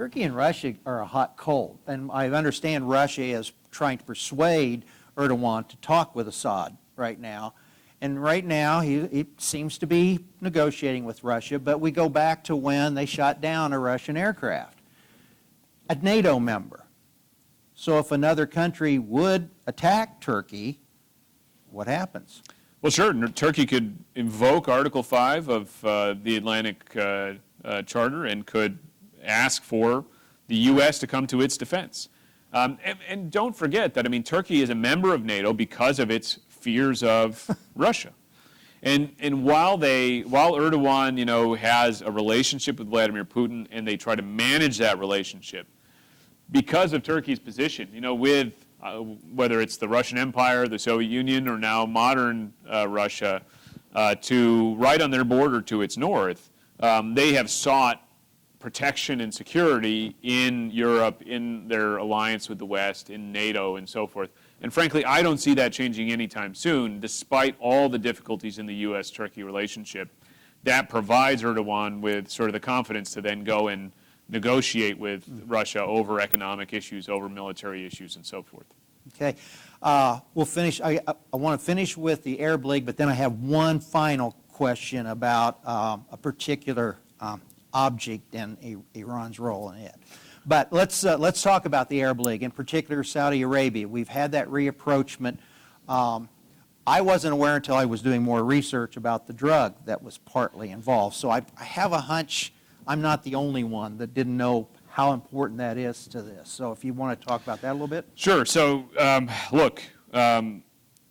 Turkey and Russia are a hot coal, and I understand Russia is trying to persuade Erdogan to talk with Assad right now. And right now, he seems to be negotiating with Russia, but we go back to when they shot down a Russian aircraft, a NATO member. So if another country would attack Turkey, what happens? Well, sure. Turkey could invoke Article 5 of the Atlantic Charter and could ask for the U.S. to come to its defense. And don't forget that, I mean, Turkey is a member of NATO because of its fears of Russia. And while Erdogan, you know, has a relationship with Vladimir Putin and they try to manage that relationship, because of Turkey's position, you know, with whether it's the Russian Empire, the Soviet Union, or now modern Russia, to right on their border to its north, they have sought protection and security in Europe, in their alliance with the West, in NATO, and so forth. And frankly, I don't see that changing anytime soon, despite all the difficulties in the U.S.-Turkey relationship. That provides Erdogan with sort of the confidence to then go and negotiate with Russia over economic issues, over military issues, and so forth. Okay. We'll finish. I want to finish with the Arab League, but then I have one final question about a particular object and Iran's role in it. But let's talk about the Arab League, in particular Saudi Arabia. We've had that reapproachment. I wasn't aware until I was doing more research about the drug that was partly involved. So I have a hunch I'm not the only one that didn't know how important that is to this. So if you want to talk about that a little bit. Sure. So, look,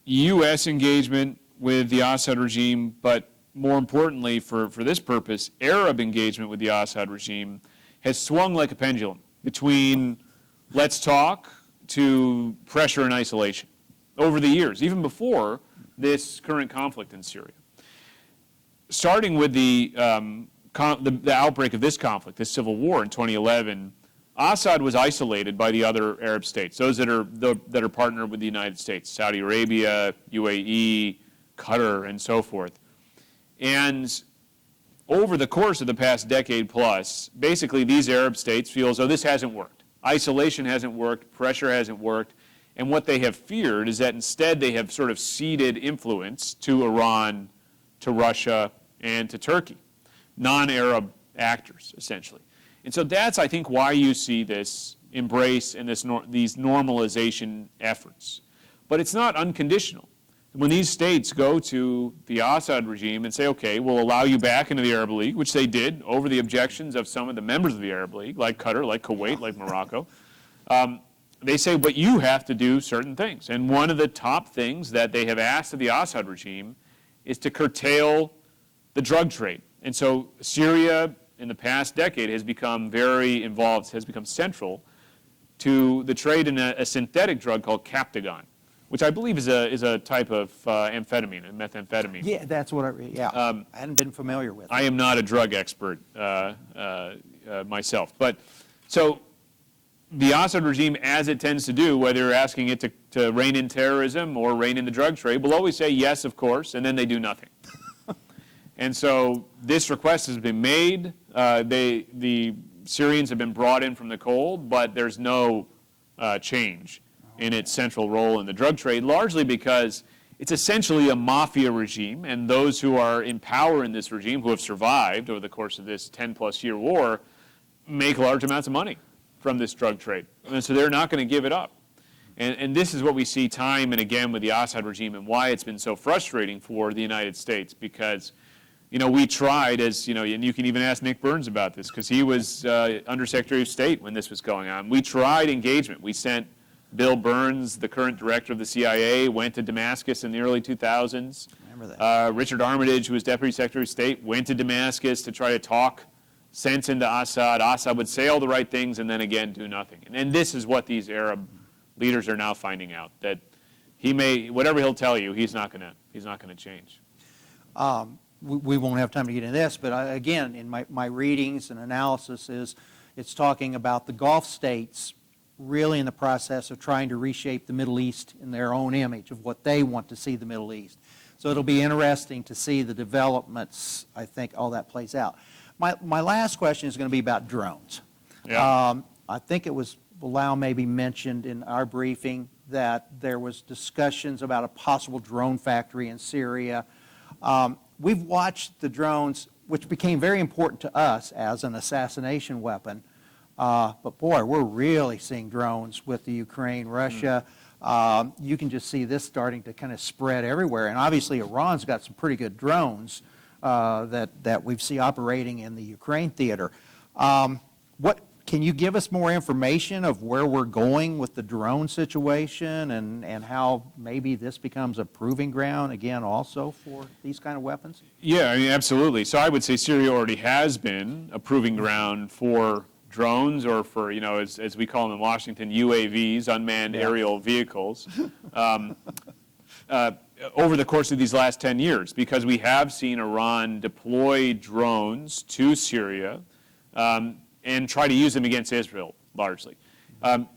U.S. engagement with the Assad regime, but more importantly for this purpose, Arab engagement with the Assad regime has swung like a pendulum between let's talk to pressure and isolation over the years, even before this current conflict in Syria. Starting with the outbreak of this conflict, this civil war in 2011, Assad was isolated by the other Arab states, those that are partnered with the United States, Saudi Arabia, UAE, Qatar, and so forth. And over the course of the past decade plus, basically these Arab states feel as though this hasn't worked. Isolation hasn't worked, pressure hasn't worked, and what they have feared is that instead they have sort of ceded influence to Iran, to Russia, and to Turkey, non-Arab actors, essentially. And so that's, I think, why you see this embrace and these normalization efforts. But it's not unconditional. When these states go to the Assad regime and say, okay, we'll allow you back into the Arab League, which they did over the objections of some of the members of the Arab League, like Qatar, like Kuwait, like Morocco, they say, but you have to do certain things. And one of the top things that they have asked of the Assad regime is to curtail the drug trade. And so Syria, in the past decade, has become very involved, has become central to the trade in a synthetic drug called Captagon, which I believe is a type of amphetamine, a methamphetamine. Yeah, that's what I hadn't been familiar with. I am not a drug expert myself. But so the Assad regime, as it tends to do, whether you're asking it to rein in terrorism or rein in the drug trade, will always say yes, of course, and then they do nothing. And so this request has been made. The Syrians have been brought in from the cold, but there's no change in its central role in the drug trade, largely because it's essentially a mafia regime, and those who are in power in this regime, who have survived over the course of this 10-plus year war, make large amounts of money from this drug trade. And so they're not going to give it up. And this is what we see time and again with the Assad regime and why it's been so frustrating for the United States, because we tried, and you can even ask Nick Burns about this, because he was Undersecretary of State when this was going on. We tried engagement. We sent Bill Burns, the current director of the CIA, went to Damascus in the early 2000s. Remember that. Richard Armitage, who was Deputy Secretary of State, went to Damascus to try to talk sense into Assad. Assad would say all the right things and then again do nothing. And this is what these Arab leaders are now finding out, that whatever he'll tell you, he's not going to change. We won't have time to get into this, but again, in my readings and analysis it's talking about the Gulf states really in the process of trying to reshape the Middle East in their own image of what they want to see the Middle East. So it'll be interesting to see the developments, I think, all that plays out. My last question is going to be about drones. Yeah. I think it was, Bilal maybe mentioned in our briefing that there was discussions about a possible drone factory in Syria. We've watched the drones, which became very important to us as an assassination weapon. But boy, we're really seeing drones with the Ukraine, Russia. You can just see this starting to kind of spread everywhere. And obviously Iran's got some pretty good drones that we see operating in the Ukraine theater. Can you give us more information of where we're going with the drone situation and how maybe this becomes a proving ground, again, also for these kind of weapons? Yeah, I mean, absolutely. So I would say Syria already has been a proving ground for drones, or for, as we call them in Washington, UAVs, unmanned aerial vehicles, over the course of these last 10 years, because we have seen Iran deploy drones to Syria and try to use them against Israel, largely.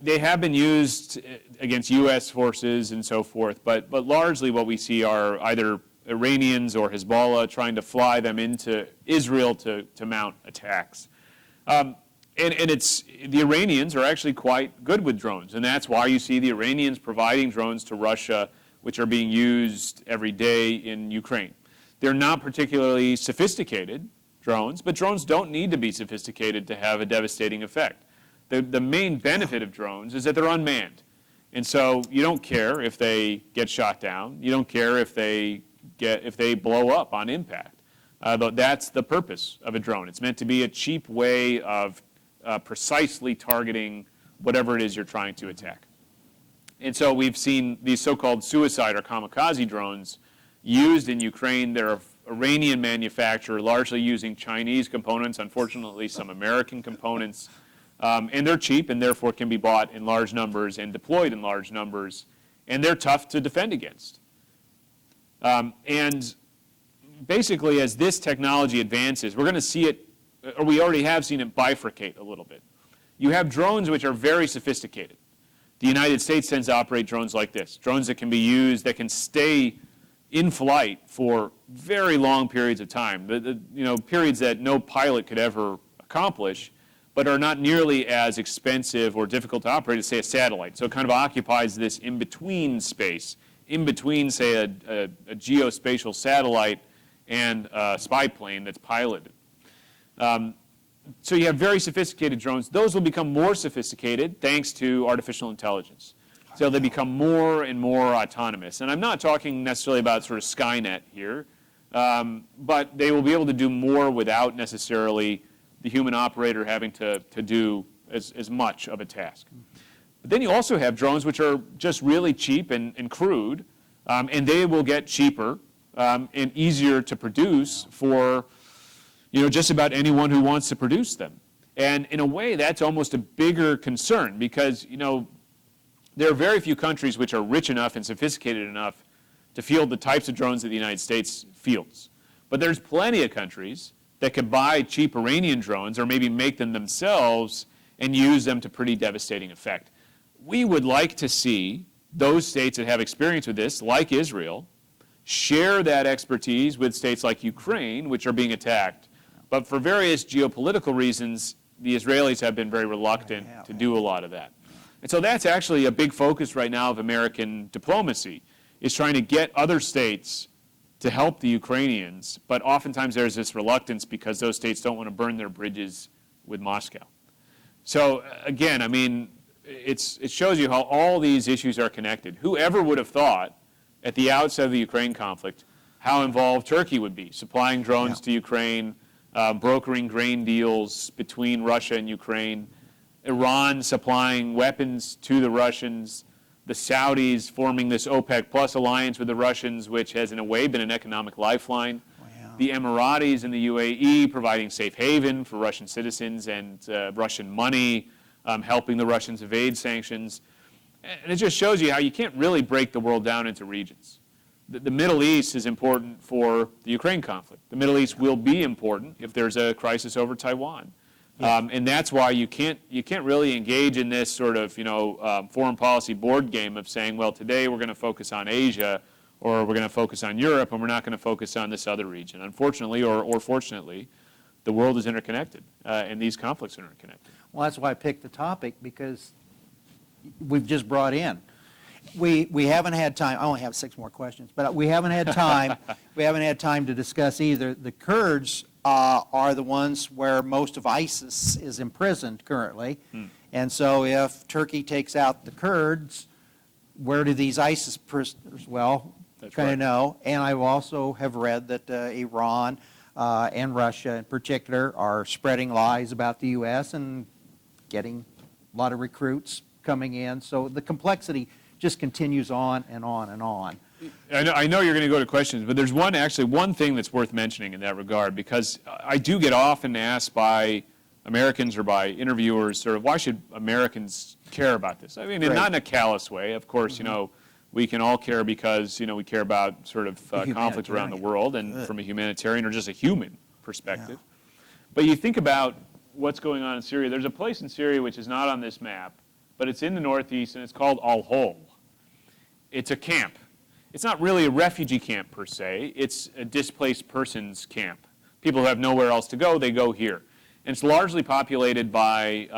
They have been used against U.S. forces and so forth, but largely what we see are either Iranians or Hezbollah trying to fly them into Israel to mount attacks. And the Iranians are actually quite good with drones, and that's why you see the Iranians providing drones to Russia, which are being used every day in Ukraine. They're not particularly sophisticated drones, but drones don't need to be sophisticated to have a devastating effect. The main benefit of drones is that they're unmanned. And so you don't care if they get shot down. You don't care if they blow up on impact. But that's the purpose of a drone. It's meant to be a cheap way of precisely targeting whatever it is you're trying to attack. And so we've seen these so-called suicide or kamikaze drones used in Ukraine. They're Iranian manufacturer, largely using Chinese components, unfortunately some American components, and they're cheap and therefore can be bought in large numbers and deployed in large numbers, and they're tough to defend against. And basically, as this technology advances, we're going to see it, or we already have seen it bifurcate a little bit. You have drones which are very sophisticated. The United States tends to operate drones like this, drones that can be used, that can stay in flight for very long periods of time, periods that no pilot could ever accomplish, but are not nearly as expensive or difficult to operate as, say, a satellite. So it kind of occupies this in-between space, in between, say, a geospatial satellite and a spy plane that's piloted. So you have very sophisticated drones. Those will become more sophisticated thanks to artificial intelligence. So they become more and more autonomous. And I'm not talking necessarily about sort of Skynet here, but they will be able to do more without necessarily the human operator having to do as much of a task. But then you also have drones which are just really cheap and crude, and they will get cheaper and easier to produce for just about anyone who wants to produce them. And in a way, that's almost a bigger concern because, there are very few countries which are rich enough and sophisticated enough to field the types of drones that the United States fields. But there's plenty of countries that could buy cheap Iranian drones or maybe make them themselves and use them to pretty devastating effect. We would like to see those states that have experience with this, like Israel, share that expertise with states like Ukraine, which are being attacked. But for various geopolitical reasons, the Israelis have been very reluctant to do a lot of that. And so that's actually a big focus right now of American diplomacy, is trying to get other states to help the Ukrainians, but oftentimes there's this reluctance because those states don't want to burn their bridges with Moscow. So again, I mean, it shows you how all these issues are connected. Whoever would have thought at the outset of the Ukraine conflict how involved Turkey would be, supplying drones to Ukraine, brokering grain deals between Russia and Ukraine, Iran supplying weapons to the Russians, the Saudis forming this OPEC plus alliance with the Russians, which has in a way been an economic lifeline. Wow. The Emiratis and the UAE providing safe haven for Russian citizens and Russian money, helping the Russians evade sanctions. And it just shows you how you can't really break the world down into regions. The Middle East is important for the Ukraine conflict. The Middle East will be important if there's a crisis over Taiwan. And that's why you can't really engage in this sort of foreign policy board game of saying, well, today we're going to focus on Asia, or we're going to focus on Europe, and we're not going to focus on this other region. Unfortunately, or fortunately, the world is interconnected, and these conflicts are interconnected. Well, that's why I picked the topic, because we've just brought in. We haven't had time, I only have 6 more questions, but we haven't had time, to discuss either. The Kurds are the ones where most of ISIS is imprisoned currently. And so if Turkey takes out the Kurds, where do these ISIS prisoners, well, That's kind of right. know. And I also have read that Iran and Russia in particular are spreading lies about the U.S. and getting a lot of recruits coming in. So the complexity just continues on and on and on. I know you're going to go to questions, but there's one thing that's worth mentioning in that regard, because I do get often asked by Americans or by interviewers, sort of, why should Americans care about this? I mean, Right. not in a callous way. Of course, you know, we can all care because, you know, we care about sort of conflict around the humanitarian. world and from a humanitarian or just a human perspective. But you think about what's going on in Syria. There's a place in Syria which is not on this map, but it's in the northeast, and it's called Al-Hol. It's a camp. It's not really a refugee camp per se. It's a displaced persons camp. People who have nowhere else to go, they go here. And it's largely populated by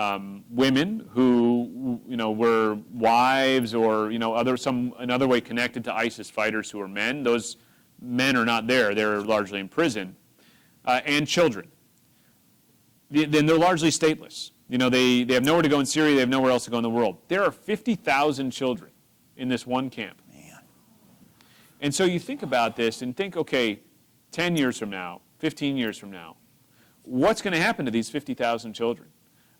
women who, you know, were wives or, you know, another way connected to ISIS fighters who are men. Those men are not there. They're largely in prison. And children. Then they're largely stateless. You know, they have nowhere to go in Syria. They have nowhere else to go in the world. There are 50,000 children in this one camp. Man. And so you think about this and think, okay, 10 years from now, 15 years from now, what's going to happen to these 50,000 children?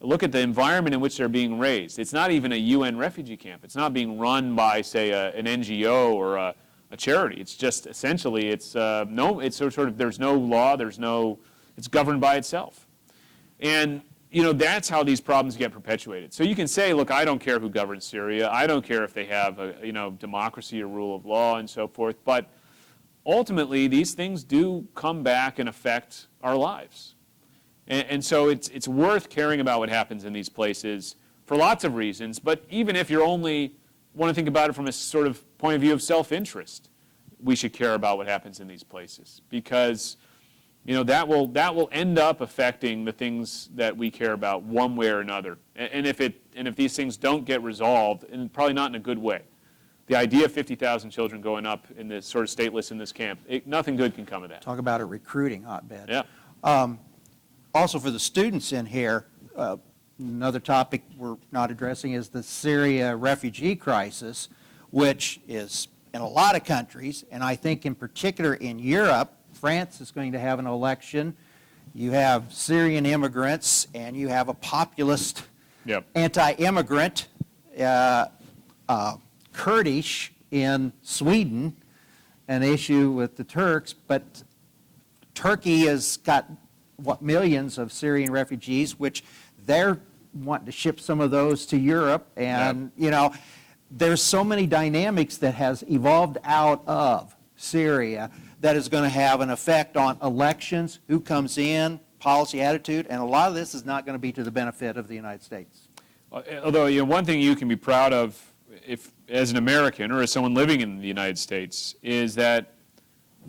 Look at the environment in which they're being raised. It's not even a UN refugee camp. It's not being run by, say, an NGO or a charity. It's just essentially, it's sort of, there's no law, it's governed by itself. And, you know, that's how these problems get perpetuated. So you can say, look, I don't care who governs Syria. I don't care if they have democracy or rule of law and so forth. But ultimately, these things do come back and affect our lives. And so it's worth caring about what happens in these places for lots of reasons. But even if you only want to think about it from a sort of point of view of self-interest, we should care about what happens in these places, because, you know, that will end up affecting the things that we care about one way or another. And if these things don't get resolved, and probably not in a good way, the idea of 50,000 children going up in this sort of stateless in this camp, nothing good can come of that. Talk about a recruiting hotbed. Yeah. Also, for the students in here, another topic we're not addressing is the Syria refugee crisis, which is in a lot of countries, and I think in particular in Europe. France is going to have an election. You have Syrian immigrants, and you have a populist Yep. anti-immigrant Kurdish in Sweden, an issue with the Turks, but Turkey has got millions of Syrian refugees, which they're wanting to ship some of those to Europe, and you know, there's so many dynamics that has evolved out of Syria that is going to have an effect on elections, who comes in, policy attitude, and a lot of this is not going to be to the benefit of the United States. Although, you know, one thing you can be proud of, if as an American or as someone living in the United States, is that,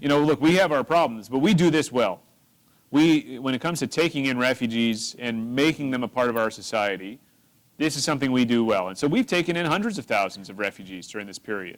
you know, look, we have our problems, but we do this well. When it comes to taking in refugees and making them a part of our society, this is something we do well. And so we've taken in hundreds of thousands of refugees during this period.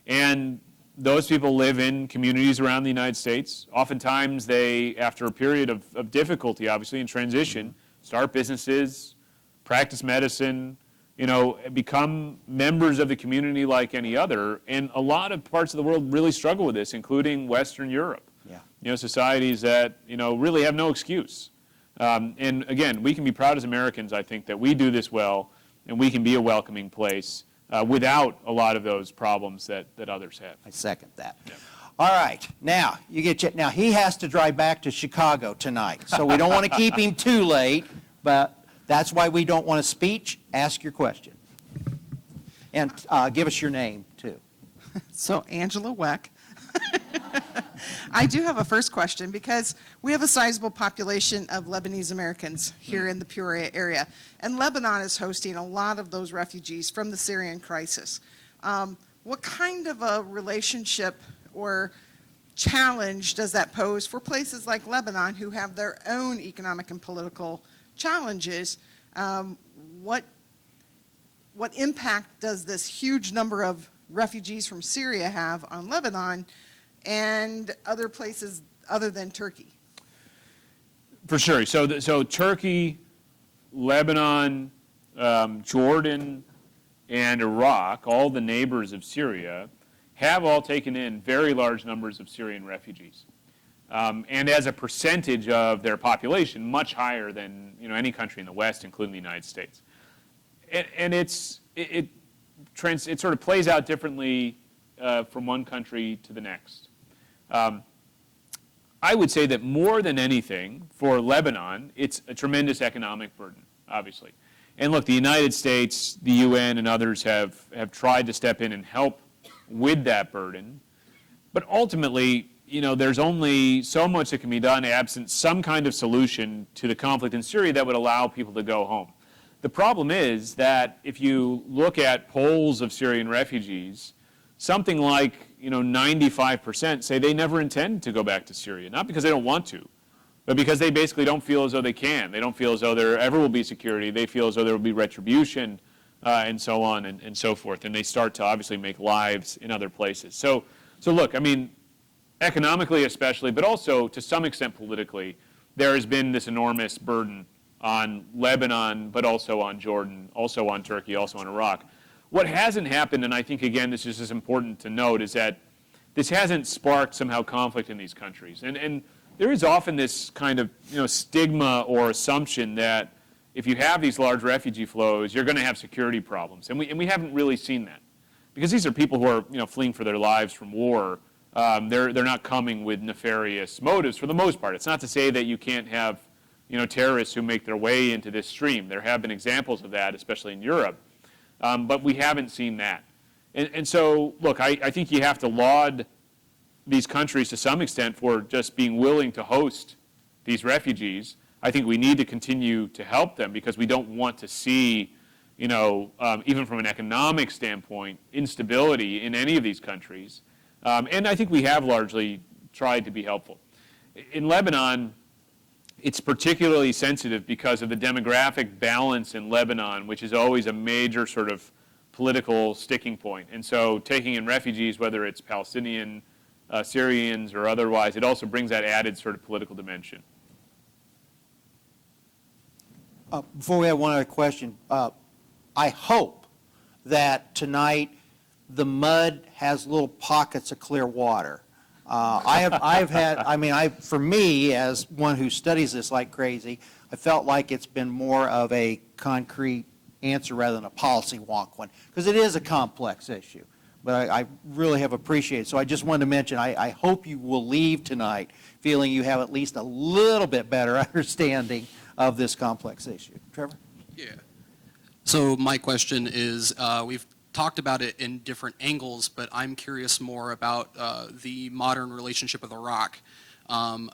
And those people live in communities around the United States. Oftentimes they, after a period of difficulty, obviously, in transition, start businesses, practice medicine, you know, become members of the community like any other. And a lot of parts of the world really struggle with this, including Western Europe. Yeah. You know, societies that, you know, really have no excuse. And again, we can be proud as Americans, I think, that we do this well, and we can be a welcoming place without a lot of those problems that others have. I second that. Yeah. All right, now now he has to drive back to Chicago tonight, so we don't want to keep him too late, but that's why we don't want a speech. Ask your question. And give us your name, too. So Angela Weck. I do have a first question, because we have a sizable population of Lebanese Americans here in the Peoria area, and Lebanon is hosting a lot of those refugees from the Syrian crisis. What kind of a relationship or challenge does that pose for places like Lebanon, who have their own economic and political challenges, What impact does this huge number of refugees from Syria have on Lebanon and other places other than Turkey? For sure. So Turkey, Lebanon, Jordan, and Iraq, all the neighbors of Syria, have all taken in very large numbers of Syrian refugees. And as a percentage of their population, much higher than any country in the West, including the United States. And it sort of plays out differently from one country to the next. I would say that more than anything, for Lebanon, it's a tremendous economic burden, obviously. And look, the United States, the UN, and others have tried to step in and help with that burden. But ultimately, there's only so much that can be done absent some kind of solution to the conflict in Syria that would allow people to go home. The problem is that if you look at polls of Syrian refugees, something like 95% say they never intend to go back to Syria, not because they don't want to, but because they basically don't feel as though they can. They don't feel as though there ever will be security. They feel as though there will be retribution and so on and so forth. And they start to obviously make lives in other places. So look, I mean, economically especially, but also to some extent politically, there has been this enormous burden on Lebanon, but also on Jordan, also on Turkey, also on Iraq. What hasn't happened, and I think, again, this is just important to note, is that this hasn't sparked somehow conflict in these countries. And there is often this kind of stigma or assumption that if you have these large refugee flows, you're going to have security problems. And we haven't really seen that. Because these are people who are fleeing for their lives from war. They're not coming with nefarious motives for the most part. It's not to say that you can't have terrorists who make their way into this stream. There have been examples of that, especially in Europe. But we haven't seen that. And so, look, I think you have to laud these countries to some extent for just being willing to host these refugees. I think we need to continue to help them because we don't want to see, even from an economic standpoint, instability in any of these countries. And I think we have largely tried to be helpful. In Lebanon, it's particularly sensitive because of the demographic balance in Lebanon, which is always a major sort of political sticking point. And so taking in refugees, whether it's Palestinian, Syrians, or otherwise, it also brings that added sort of political dimension. Before we have one other question, I hope that tonight the mud has little pockets of clear water. For me, as one who studies this like crazy, I felt like it's been more of a concrete answer rather than a policy wonk one, because it is a complex issue. But I really have appreciated it. So I just wanted to mention, I hope you will leave tonight feeling you have at least a little bit better understanding of this complex issue. Trevor? Yeah. So my question is, we've talked about it in different angles, but I'm curious more about the modern relationship with Iraq, how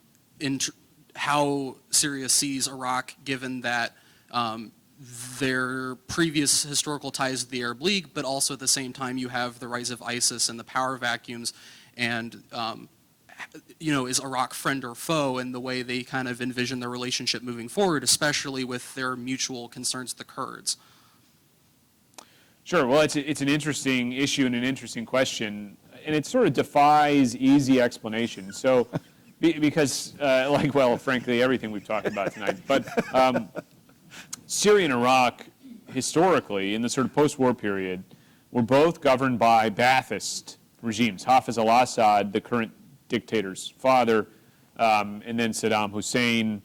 Syria sees Iraq, given that their previous historical ties to the Arab League, but also at the same time you have the rise of ISIS and the power vacuums, and is Iraq friend or foe in the way they kind of envision their relationship moving forward, especially with their mutual concerns with the Kurds? Sure. Well, it's an interesting issue and an interesting question, and it sort of defies easy explanation. So, because, frankly, everything we've talked about tonight. But Syria and Iraq, historically, in the sort of post-war period, were both governed by Ba'athist regimes. Hafez al-Assad, the current dictator's father, and then Saddam Hussein.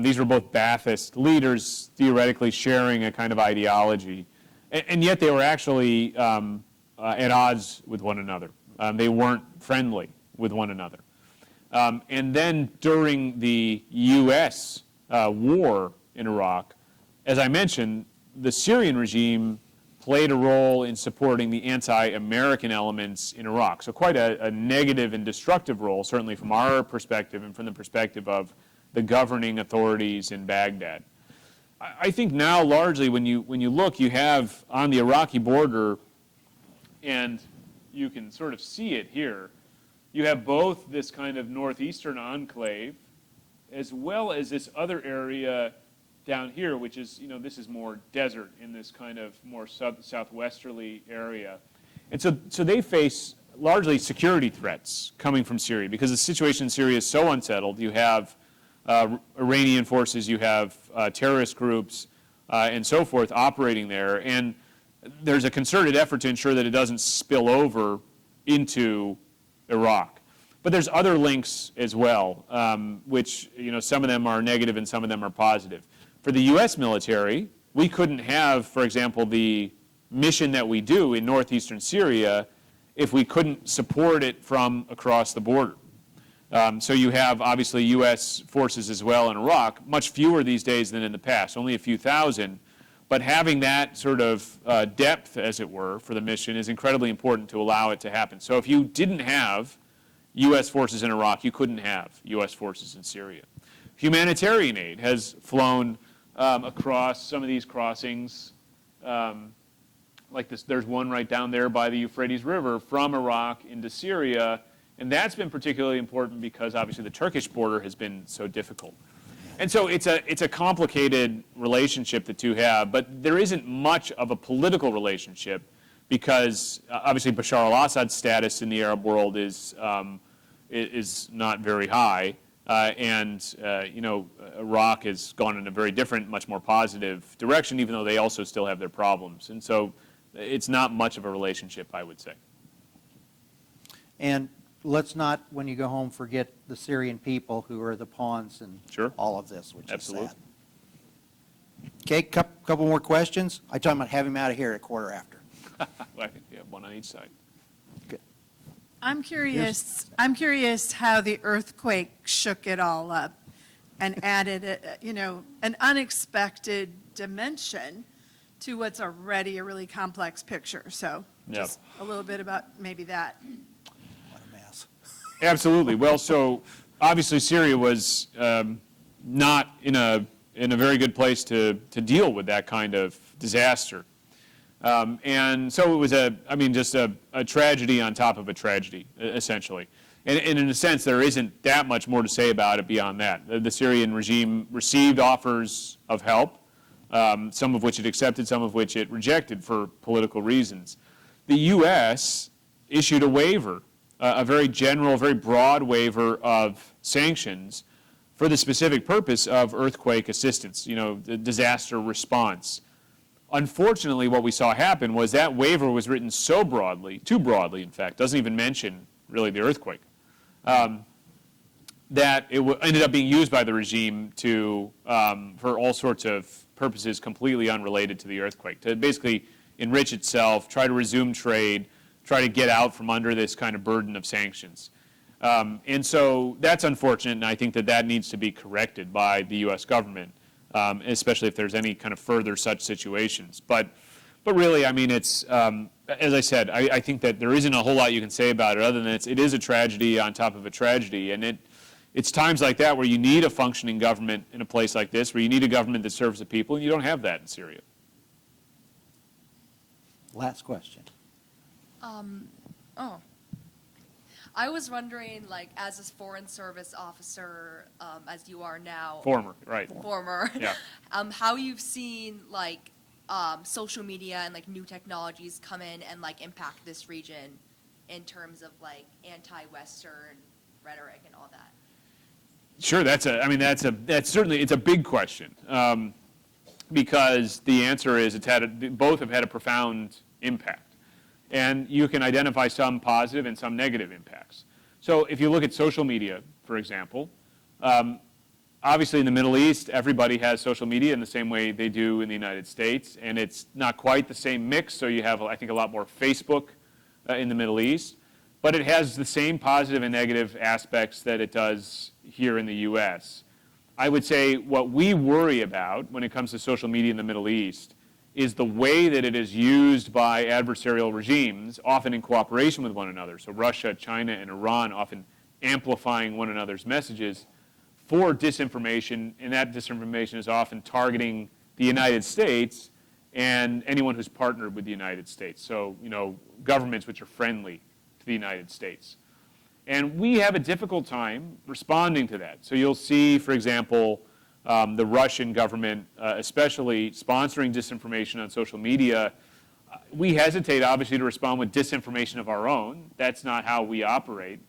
These were both Ba'athist leaders, theoretically sharing a kind of ideology. And yet they were actually at odds with one another. They weren't friendly with one another. And then during the U.S. War in Iraq, as I mentioned, the Syrian regime played a role in supporting the anti-American elements in Iraq. So quite a negative and destructive role, certainly from our perspective and from the perspective of the governing authorities in Baghdad. I think now largely when you look, you have on the Iraqi border, and you can sort of see it here, you have both this kind of northeastern enclave as well as this other area down here, which is, this is more desert in this kind of more southwesterly area. And so they face largely security threats coming from Syria because the situation in Syria is so unsettled. You have Iranian forces, you have terrorist groups, and so forth operating there. And there's a concerted effort to ensure that it doesn't spill over into Iraq. But there's other links as well, which, some of them are negative and some of them are positive. For the U.S. military, we couldn't have, for example, the mission that we do in northeastern Syria if we couldn't support it from across the border. So you have, obviously, U.S. forces as well in Iraq, much fewer these days than in the past, only a few thousand. But having that sort of depth, as it were, for the mission is incredibly important to allow it to happen. So if you didn't have U.S. forces in Iraq, you couldn't have U.S. forces in Syria. Humanitarian aid has flown across some of these crossings, like this. There's one right down there by the Euphrates River from Iraq into Syria, and that's been particularly important because obviously the Turkish border has been so difficult. And so it's a complicated relationship the two have, but there isn't much of a political relationship because obviously Bashar al-Assad's status in the Arab world is not very high, and Iraq has gone in a very different, much more positive direction, even though they also still have their problems. And so it's not much of a relationship, I would say. And let's not, when you go home, forget the Syrian people who are the pawns in Sure. all of this, which Absolutely. is sad. Okay, couple more questions. I talked about having him out of here at 1:15. I think we have one on each side. Good. I'm curious how the earthquake shook it all up and added, an unexpected dimension to what's already a really complex picture. So Yeah. just a little bit about maybe that. What a mess. Absolutely. Well, so obviously Syria was not in a very good place to deal with that kind of disaster. And so it was just a tragedy on top of a tragedy, essentially. And in a sense, there isn't that much more to say about it beyond that. The Syrian regime received offers of help, some of which it accepted, some of which it rejected for political reasons. The U.S. issued a waiver, a very general, very broad waiver of sanctions for the specific purpose of earthquake assistance, the disaster response. Unfortunately, what we saw happen was that waiver was written so broadly, too broadly, in fact, doesn't even mention really the earthquake, that it ended up being used by the regime for all sorts of purposes completely unrelated to the earthquake, to basically enrich itself, try to resume trade, try to get out from under this kind of burden of sanctions. And so that's unfortunate, and I think that needs to be corrected by the U.S. government, especially if there's any kind of further such situations. But really, it's, as I said, I think that there isn't a whole lot you can say about it other than it is a tragedy on top of a tragedy. And it's times like that where you need a functioning government in a place like this, where you need a government that serves the people, and you don't have that in Syria. Last question. I was wondering, as a foreign service officer, as you are now, Former, right. former, Yeah. how you've seen social media and new technologies come in and impact this region in terms of anti-Western rhetoric and all that. Sure, that's certainly, it's a big question, because the answer is both have had a profound impact. And you can identify some positive and some negative impacts. So if you look at social media, for example, obviously in the Middle East, everybody has social media in the same way they do in the United States, and it's not quite the same mix, so you have, I think, a lot more Facebook in the Middle East, but it has the same positive and negative aspects that it does here in the U.S. I would say what we worry about when it comes to social media in the Middle East is the way that it is used by adversarial regimes, often in cooperation with one another. So Russia, China, and Iran often amplifying one another's messages for disinformation, and that disinformation is often targeting the United States and anyone who's partnered with the United States. So, governments which are friendly to the United States. And we have a difficult time responding to that. So you'll see, for example, the Russian government, especially sponsoring disinformation on social media, we hesitate, obviously, to respond with disinformation of our own. That's not how we operate.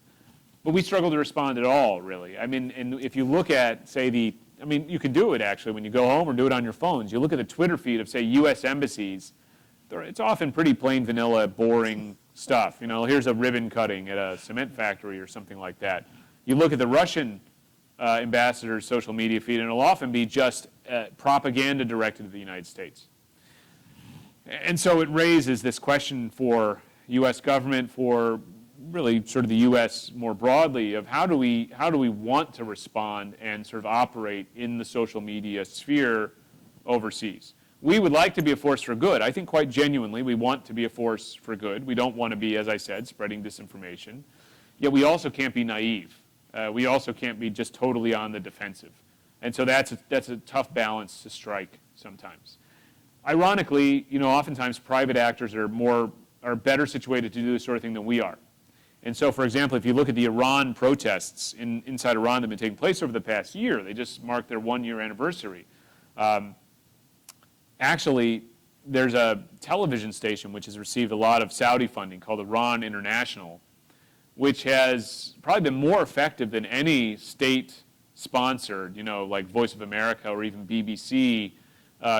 But we struggle to respond at all, really. I mean, and if you look at, say, you can do it, actually, when you go home or do it on your phones. You look at the Twitter feed of, say, U.S. embassies. It's often pretty plain vanilla, boring stuff. Here's a ribbon cutting at a cement factory or something like that. You look at the Russian ambassador's social media feed, and it'll often be just propaganda directed to the United States. And so it raises this question for U.S. government, for really sort of the U.S. more broadly, of how do we want to respond and sort of operate in the social media sphere overseas. We would like to be a force for good. I think quite genuinely we want to be a force for good. We don't want to be, as I said, spreading disinformation. Yet we also can't be naive. We also can't be just totally on the defensive. And so that's a tough balance to strike sometimes. Ironically, oftentimes private actors are better situated to do this sort of thing than we are. And so, for example, if you look at the Iran protests inside Iran that have been taking place over the past year, they just marked their 1-year anniversary. Actually, there's a television station which has received a lot of Saudi funding called Iran International, which has probably been more effective than any state-sponsored, like Voice of America or even BBC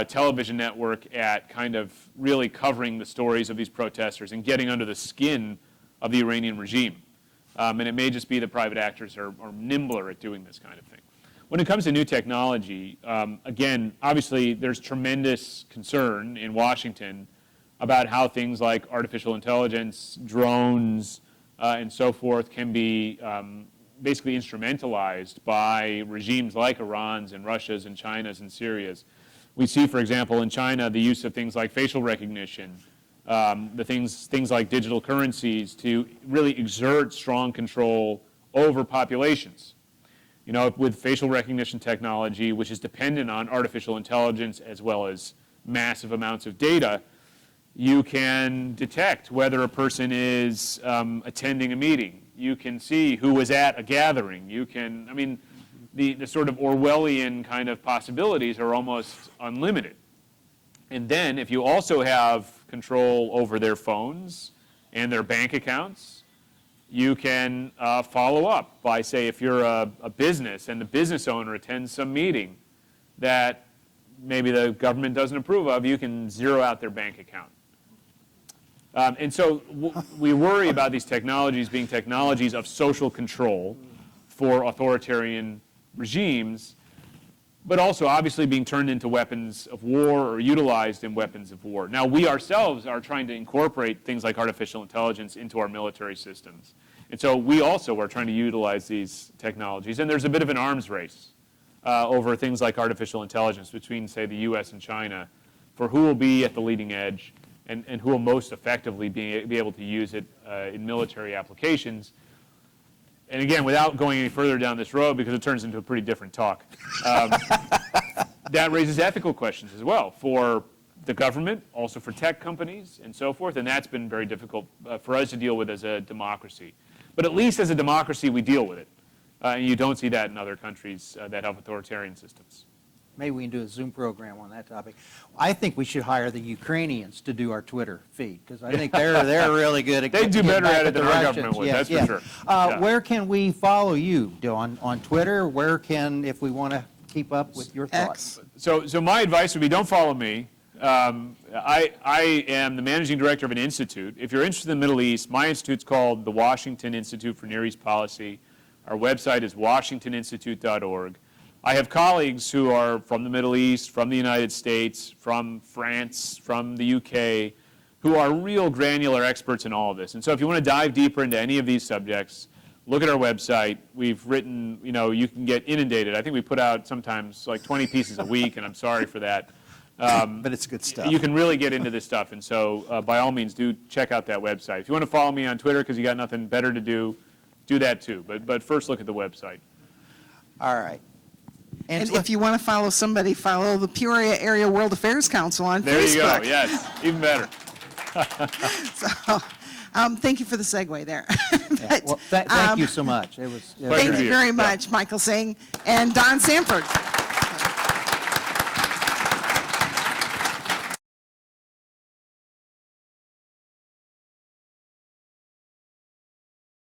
television network at kind of really covering the stories of these protesters and getting under the skin of the Iranian regime. And it may just be that private actors are nimbler at doing this kind of thing. When it comes to new technology, again, obviously there's tremendous concern in Washington about how things like artificial intelligence, drones, and so forth can be basically instrumentalized by regimes like Iran's and Russia's and China's and Syria's. We see, for example, in China, the use of things like facial recognition, things like digital currencies to really exert strong control over populations. With facial recognition technology, which is dependent on artificial intelligence as well as massive amounts of data, you can detect whether a person is attending a meeting. You can see who was at a gathering. The sort of Orwellian kind of possibilities are almost unlimited. And then if you also have control over their phones and their bank accounts, you can follow up by, say, if you're a business and the business owner attends some meeting that maybe the government doesn't approve of, you can zero out their bank account. And so we worry about these technologies being technologies of social control for authoritarian regimes, but also obviously being turned into weapons of war or utilized in weapons of war. Now, we ourselves are trying to incorporate things like artificial intelligence into our military systems. And so we also are trying to utilize these technologies. And there's a bit of an arms race over things like artificial intelligence between, say, the U.S. and China for who will be at the leading edge and who will most effectively be able to use it in military applications. And again, without going any further down this road, because it turns into a pretty different talk, that raises ethical questions as well for the government, also for tech companies and so forth, and that's been very difficult for us to deal with as a democracy. But at least as a democracy, we deal with it. And you don't see that in other countries that have authoritarian systems. Maybe we can do a Zoom program on that topic. I think we should hire the Ukrainians to do our Twitter feed, because I think they're really good at They do getting better back at it the than our Russians. government would, Yes, that's yes. for sure. Yeah. Where can we follow you? On Twitter? Where can, if we want to keep up with your thoughts? X. So my advice would be don't follow me. I am the managing director of an institute. If you're interested in the Middle East, my institute's called the Washington Institute for Near East Policy. Our website is washingtoninstitute.org. I have colleagues who are from the Middle East, from the United States, from France, from the UK, who are real granular experts in all of this. And so if you want to dive deeper into any of these subjects, look at our website. We've written, you can get inundated. I think we put out sometimes like 20 pieces a week, and I'm sorry for that. But it's good stuff. You can really get into this stuff, and so by all means, do check out that website. If you want to follow me on Twitter because you got nothing better to do that too. But first, look at the website. All right. And if you want to follow somebody, follow the Peoria Area World Affairs Council on There you Facebook. go. Yes, even better. So, thank you for the segue there. Yeah. Well, thank you so much. It was Pleasure Thank to you be very here. much, Michael Singh and Don Sanford.